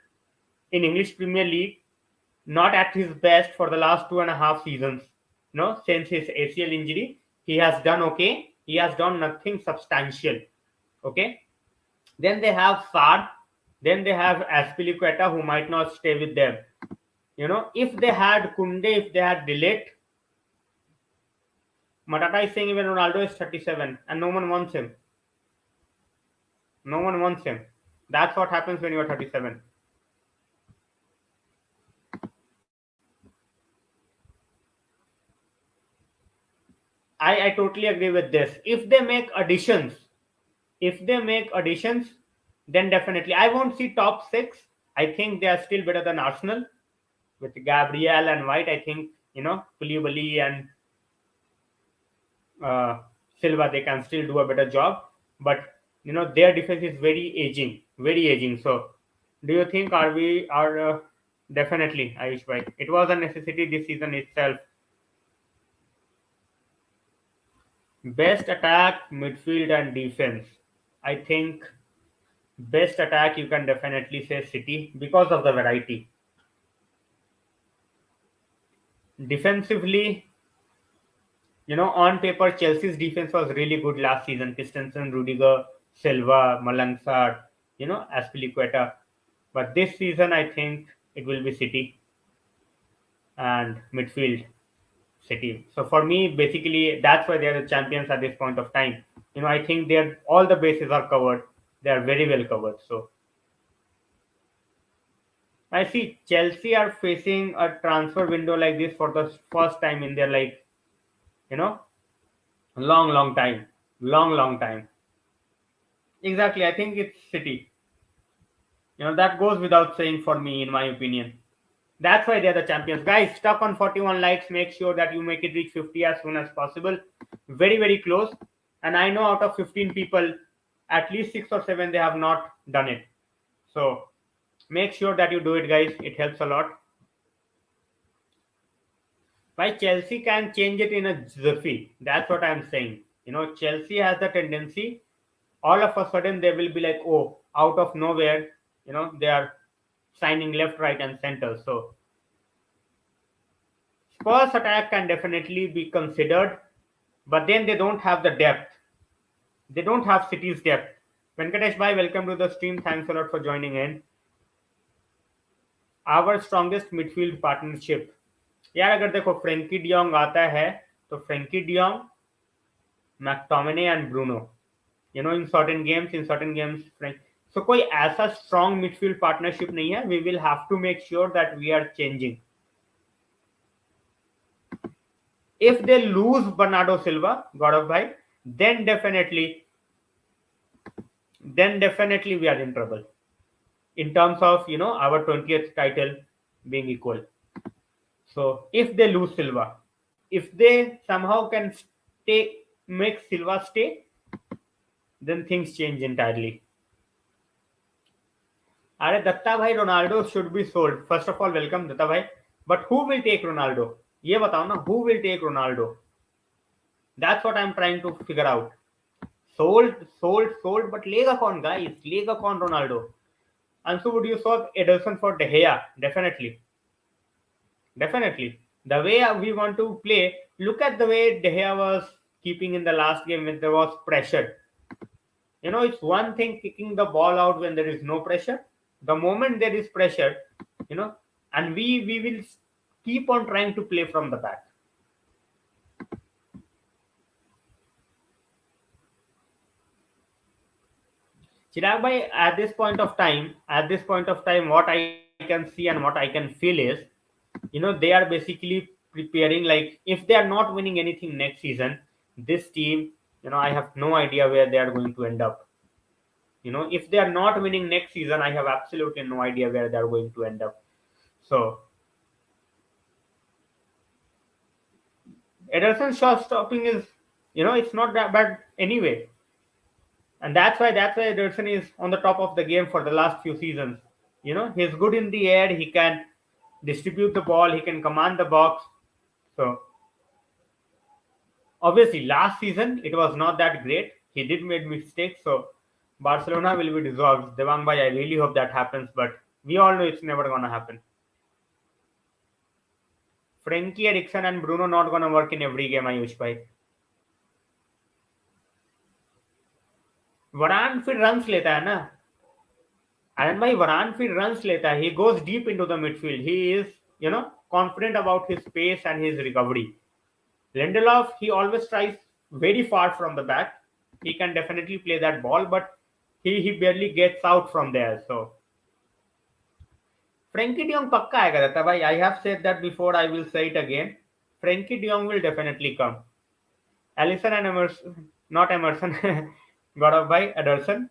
in English Premier League, not at his best for the last 2.5 seasons. Since his ACL injury, he has done okay. He has done nothing substantial. Okay. Then they have Saad. Then they have Aspilicueta, who might not stay with them. If they had Kunde, if they had Delete, Matata is saying even Ronaldo is 37 and no one wants him. No one wants him. That's what happens when you are 37. I totally agree with this. If they make additions, then definitely I won't see top six. I think they are still better than Arsenal with Gabriel and White. I think Koulibaly and uh, Silva, they can still do a better job. But their defense is very aging, very aging. So, do you think are definitely Ayush bhai? It was a necessity this season itself. Best attack, midfield, and defense. I think best attack you can definitely say City because of the variety. Defensively, on paper, Chelsea's defense was really good last season. Christensen, Rudiger, Silva, Malancia, Aspilicueta. But this season, I think it will be City and midfield City. So for me, basically, that's why they are the champions at this point of time. I think they're all the bases are covered. They are very well covered. So I see Chelsea are facing a transfer window like this for the first time in their you know long time, long time. Exactly, I think it's City. That goes without saying for me, in my opinion. That's why they're the champions. Guys, stuck on 41 likes. Make sure that you make it reach 50 as soon as possible. Very, very close. And I know out of 15 people, at least 6 or 7, they have not done it. So make sure that you do it, guys. It helps a lot. Why Chelsea can change it in a jiffy. That's what I'm saying. Chelsea has the tendency, all of a sudden they will be like, oh, out of nowhere, they are signing left, right, and center. So Spurs attack can definitely be considered, but then they don't have the depth. They don't have City's depth. Venkatesh bhai, welcome to the stream. Thanks a lot for joining in. Our strongest midfield partnership. यार अगर देखो Frenkie de Jong आता है तो Frenkie de Jong, McTominay and Bruno, in certain games, so कोई ऐसा strong midfield partnership नहीं है. We will have to make sure that we are changing. If they lose Bernardo Silva, Gaurav bhai, then definitely, we are in trouble in terms of our 20th title being equal. So if they lose Silva, if they somehow can make Silva stay, then things change entirely. अरे दत्ता भाई, Ronaldo should be sold. First of all welcome Datta भाई, but who will take Ronaldo? ये बताओ ना, who will take Ronaldo? That's what I am trying to figure out. Sold, but लेगा कौन guys? लेगा कौन Ronaldo? Anshu, would you swap Ederson for De Gea? Definitely. The way we want to play, look at the way De Gea was keeping in the last game when there was pressure. It's one thing kicking the ball out when there is no pressure. The moment there is pressure, you know, and we will keep on trying to play from the back. Chirag bhai, at this point of time, what I can see and what I can feel is, they are basically preparing. Like if they are not winning anything next season, this team, I have no idea where they are going to end up. If they are not winning next season, I have absolutely no idea where they are going to end up. So Ederson's shot stopping is, it's not that bad anyway, and that's why Ederson is on the top of the game for the last few seasons. He's good in the air. He can distribute the ball. He can command the box. So obviously, last season it was not that great. He did make mistakes. So Barcelona will be dissolved. Devang bhai, I really hope that happens, but we all know it's never gonna happen. Frenkie, Eriksen, and Bruno not gonna work in every game, Ayush bhai. वरान फिर runs लेता है ना, आनंद भाई. वरान फिर runs लेता है. He goes deep into the midfield. He is, confident about his pace and his recovery. Lindelof, he always tries very far from the back. He can definitely play that ball, but he barely gets out from there. So Frenkie de Jong पक्का आएगा रहता भाई. I have said that before. I will say it again. Frenkie de Jong will definitely come. Alisson and Emerson, not Emerson. Got off by Ederson.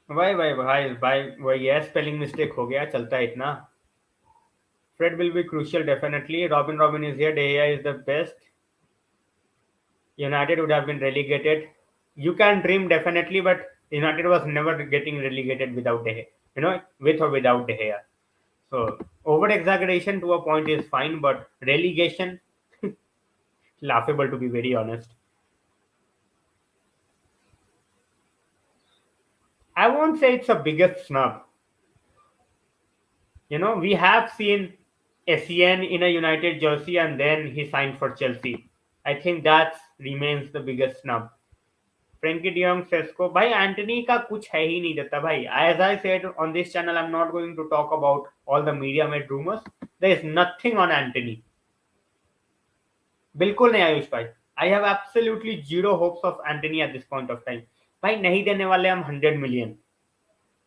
भाई वही है, spelling mistake हो गया, चलता है इतना. Fred will be crucial definitely. Robin is here. De Gea is the best. United would have been relegated. You can dream definitely, but United was never getting relegated without De Gea. With or without De Gea. So over exaggeration to a point is fine, but relegation, laughable to be very honest. I won't say it's the biggest snub. We have seen SEN in a United jersey and then he signed for Chelsea. I think that remains the biggest snub. Frenkie de Jong, Sesko, भाई Antony का कुछ है ही नहीं देता भाई. As I said on this channel, I'm not going to talk about all the media made rumors. There is nothing on Anthony. बिल्कुल नहीं आयुष भाई. I have absolutely zero hopes of Anthony at this point of time. भाई नहीं देने वाले हम 100 million,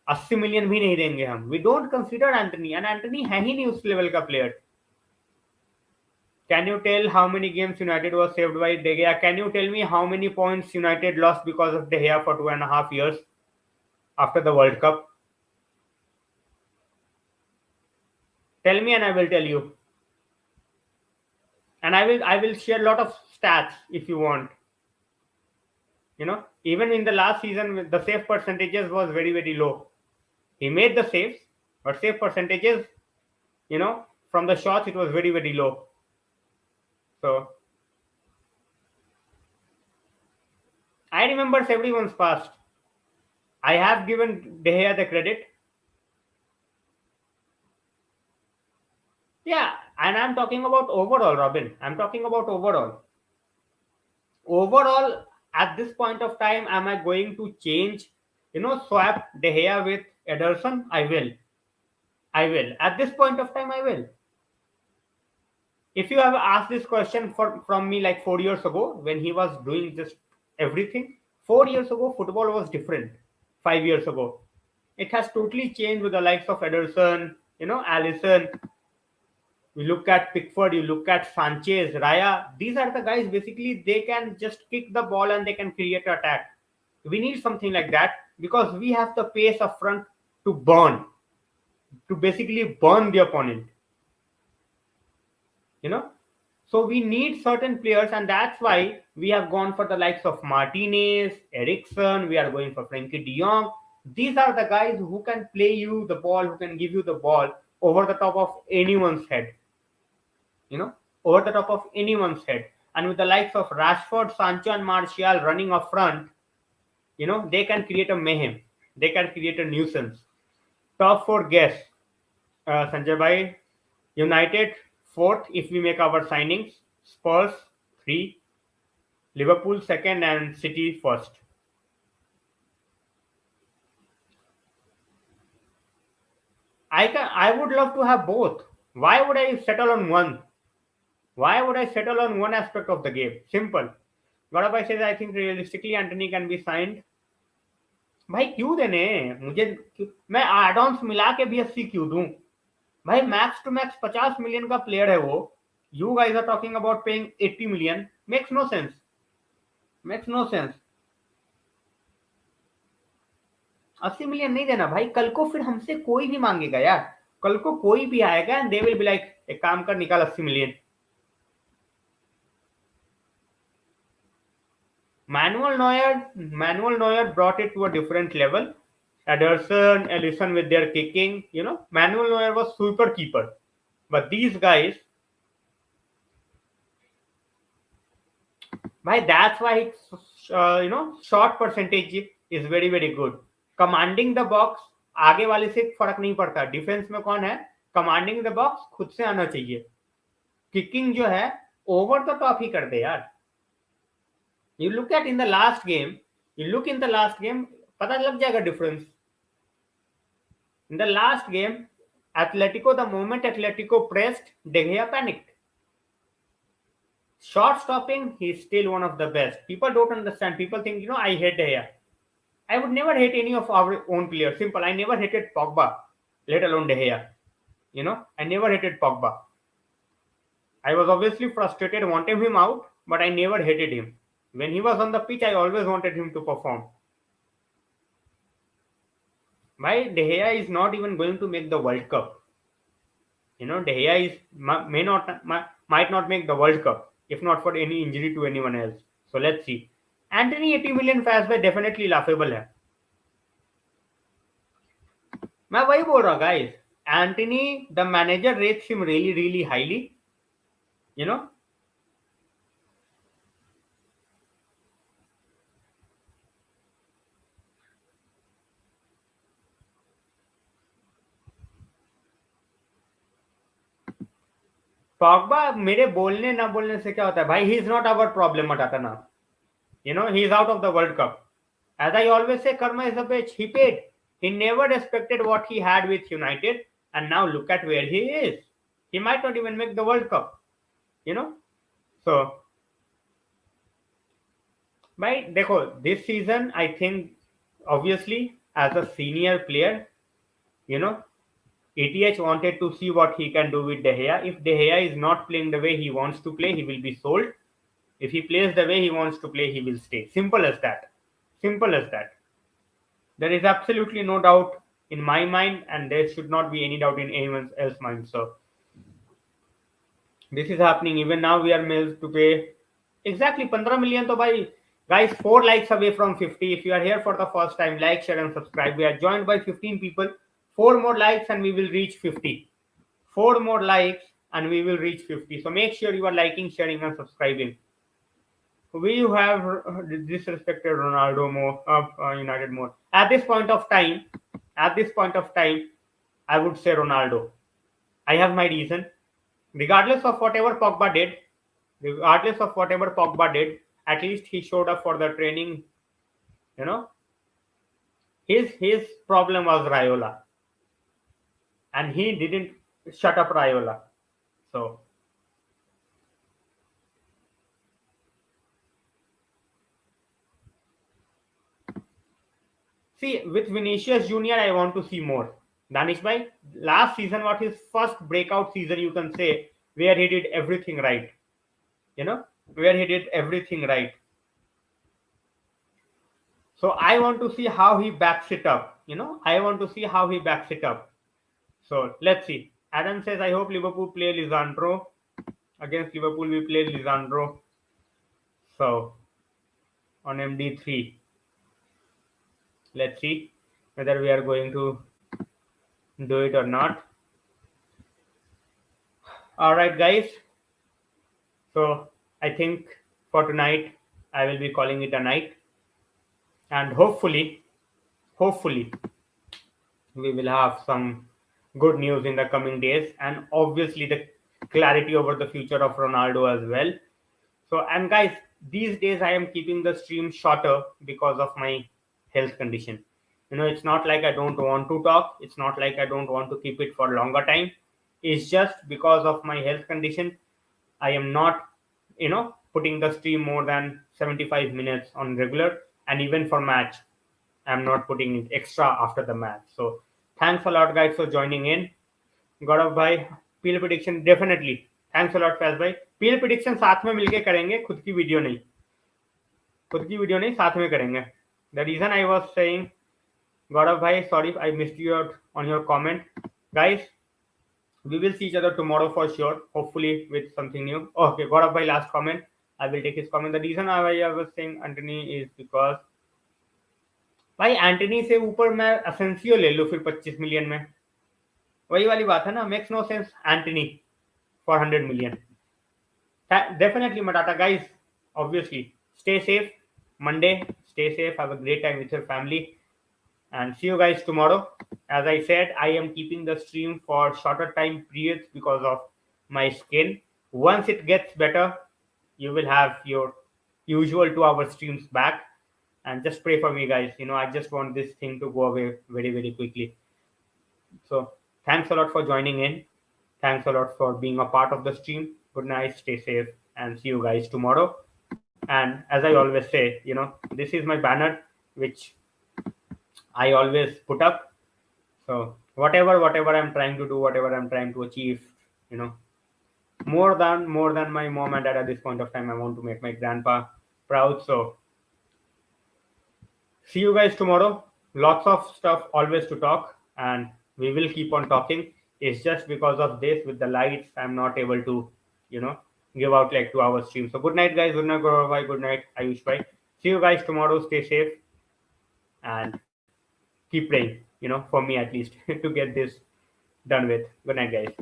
80 million भी नहीं देंगे हम. We don't consider Anthony, and Anthony है ही नहीं उस लेवल का player. Can you tell how many games United was saved by De Gea? Can you tell me how many points United lost because of De Gea for 2.5 years after the World Cup? Tell me and I will tell you. And I will share a lot of stats if you want. Even in the last season, the save percentages was very, very low. He made the saves, but save percentages, from the shots, it was very, very low. So I remember everyone's past. I have given De Gea the credit. Yeah, and I'm talking about overall, Robin. I'm talking about overall. Overall, at this point of time, am I going to change, swap De Gea with Ederson? I will. I will. At this point of time, I will. If you have asked this question from me like 4 years ago when he was doing just everything, 4 years ago, football was different. 5 years ago, it has totally changed with the likes of Ederson, Allison. You look at Pickford, you look at Sanchez, Raya. These are the guys basically they can just kick the ball and they can create an attack. We need something like that because we have the pace up front to burn, to basically burn the opponent. You know, so we need certain players, and that's why we have gone for the likes of Martinez, Eriksen. We are going for Frenkiedejong. These are the guys who can play you the ball, who can give you the ball over the top of anyone's head. you know, over the top of anyone's head. And with the likes of Rashford, Sancho, and Martial running up front, they can create a mayhem. They can create a nuisance. Top four guess, Sanjay Bhai, United fourth if we make our signings, Spurs three, Liverpool second, and City first. I would love to have both. Why would I settle on one? Why would I settle on one aspect of the game? Simple. Gaudabai says I think realistically Anthony can be signed. भाई क्यों देने मुझे मैं add ons मिला के भी 80 क्यों दूं भाई मैक्स टू मैक्स 50 मिलियन का प्लेयर है वो you guys are talking about paying 80 million makes no sense 80 million नहीं देना भाई कल को फिर हमसे कोई भी मांगेगा यार कल को कोई भी आएगा and they will be like एक काम कर निकाल 80 million Manuel Neuer brought it to a different level. Ederson, Ellison with their kicking, Manuel Neuer was super keeper. But these guys, why that's why it's, shot percentage is very very good. Commanding the box आगे वाले से फर्क नहीं पड़ता defence में कौन है commanding the box खुद से आना चाहिए किकिंग जो है ओवर द टॉप ही कर दे यार you look at in the last game you look in the last game पता लग जाएगा difference in the last game Atletico the moment Atletico pressed De Gea panicked short stopping he's still one of the best people don't understand people think I hate De Gea I would never hate any of our own players simple I never hated Pogba let alone De Gea I never hated Pogba I was obviously frustrated wanted him out but I never hated him when he was on the pitch I always wanted him to perform why De Gea is not even going to make the World Cup. De Gea might not make the World Cup if not for any injury to anyone else. So let's see. Anthony 80 million fans by definitely laughable है. मैं वही बोल रहा guys. Anthony, the manager rates him really really highly. Pogba मेरे बोलने ना बोलने से क्या होता है भाई he is not our problem at now. He is out of the World Cup. As I always say, karma is a bitch. He paid. He never respected what he had with United, and now look at where he is. He might not even make the World Cup. So, by देखो, this season I think obviously as a senior player, ETH wanted to see what he can do with De Gea. If De Gea is not playing the way he wants to play, he will be sold. If he plays the way he wants to play, he will stay. Simple as that. Simple as that. There is absolutely no doubt in my mind, and there should not be any doubt in anyone else's mind. So, this is happening. Even now, we are made to pay exactly 15 million. So, by guys, 4 likes away from 50. If you are here for the first time, like, share, and subscribe. We are joined by 15 people. 4 more likes, and we will reach 50. 4 more likes, and we will reach 50. So, make sure you are liking, sharing, and subscribing. We have disrespected Ronaldo more, United more. At this point of time, I would say Ronaldo. I have my reason. regardless of whatever Pogba did, regardless of whatever Pogba did, at least he showed up for the training. You know, his problem was Raiola, and he didn't shut up Raiola. So see, with Vinicius Junior, I want to see more. Danish bhai, last season was his first breakout season, you can say, where he did everything right. You know, where he did everything right. So I want to see how he backs it up. I want to see how he backs it up. So let's see. Adam says, I hope Liverpool play Lisandro. Against Liverpool, we play Lisandro. So on MD3, let's see whether we are going to do it or not. All right, guys. So I think for tonight, I will be calling it a night. And hopefully, we will have some good news in the coming days, and obviously the clarity over the future of Ronaldo as well. So, and guys, these days I am keeping the stream shorter because of my health condition. It's not like I don't want to talk, it's not like I don't want to keep it for longer time. It's just because of my health condition. I am not, putting the stream more than 75 minutes on regular, and even for match I'm not putting it extra after the match. So thanks a lot, guys, for joining in. Gaurav भाई, peel prediction definitely, thanks a lot Faiz भाई. Peel prediction साथ में मिलके करेंगे, खुद की video नहीं साथ में करेंगे. The reason I was saying, Gaurav भाई, sorry I missed you out on your comment. Guys, we will see each other tomorrow for sure, hopefully with something new. Okay, Gaurav bhai, last comment. I will take his comment. The reason I was saying Anthony is because भाई Antony से ऊपर मैं Asensio ले लूं फिर 25 million में. वही वाली बात है ना, makes no sense Antony for 100 मिलियन. Definitely Matata, guys. Obviously, stay safe. Monday, stay safe. Have a great time with your family, and see you guys tomorrow. As I said, I am keeping the stream for shorter time periods because of my skin. Once it gets better, you will have your usual 2 hour streams back. And just pray for me, guys. I just want this thing to go away very, very quickly. So, thanks a lot for joining in. Thanks a lot for being a part of the stream. Good night, stay safe, and see you guys tomorrow. And as I always say, this is my banner, which I always put up. So whatever I'm trying to do, whatever I'm trying to achieve, more than my mom and dad at this point of time, I want to make my grandpa proud. So see you guys tomorrow. Lots of stuff always to talk, and we will keep on talking. It's just because of this with the lights, I'm not able to, give out like 2 hour stream. So good night, guys. Good night, Gaurav bhai. Good night, Ayush bhai. See you guys tomorrow. Stay safe and keep praying, for me at least, to get this done with. Good night, guys.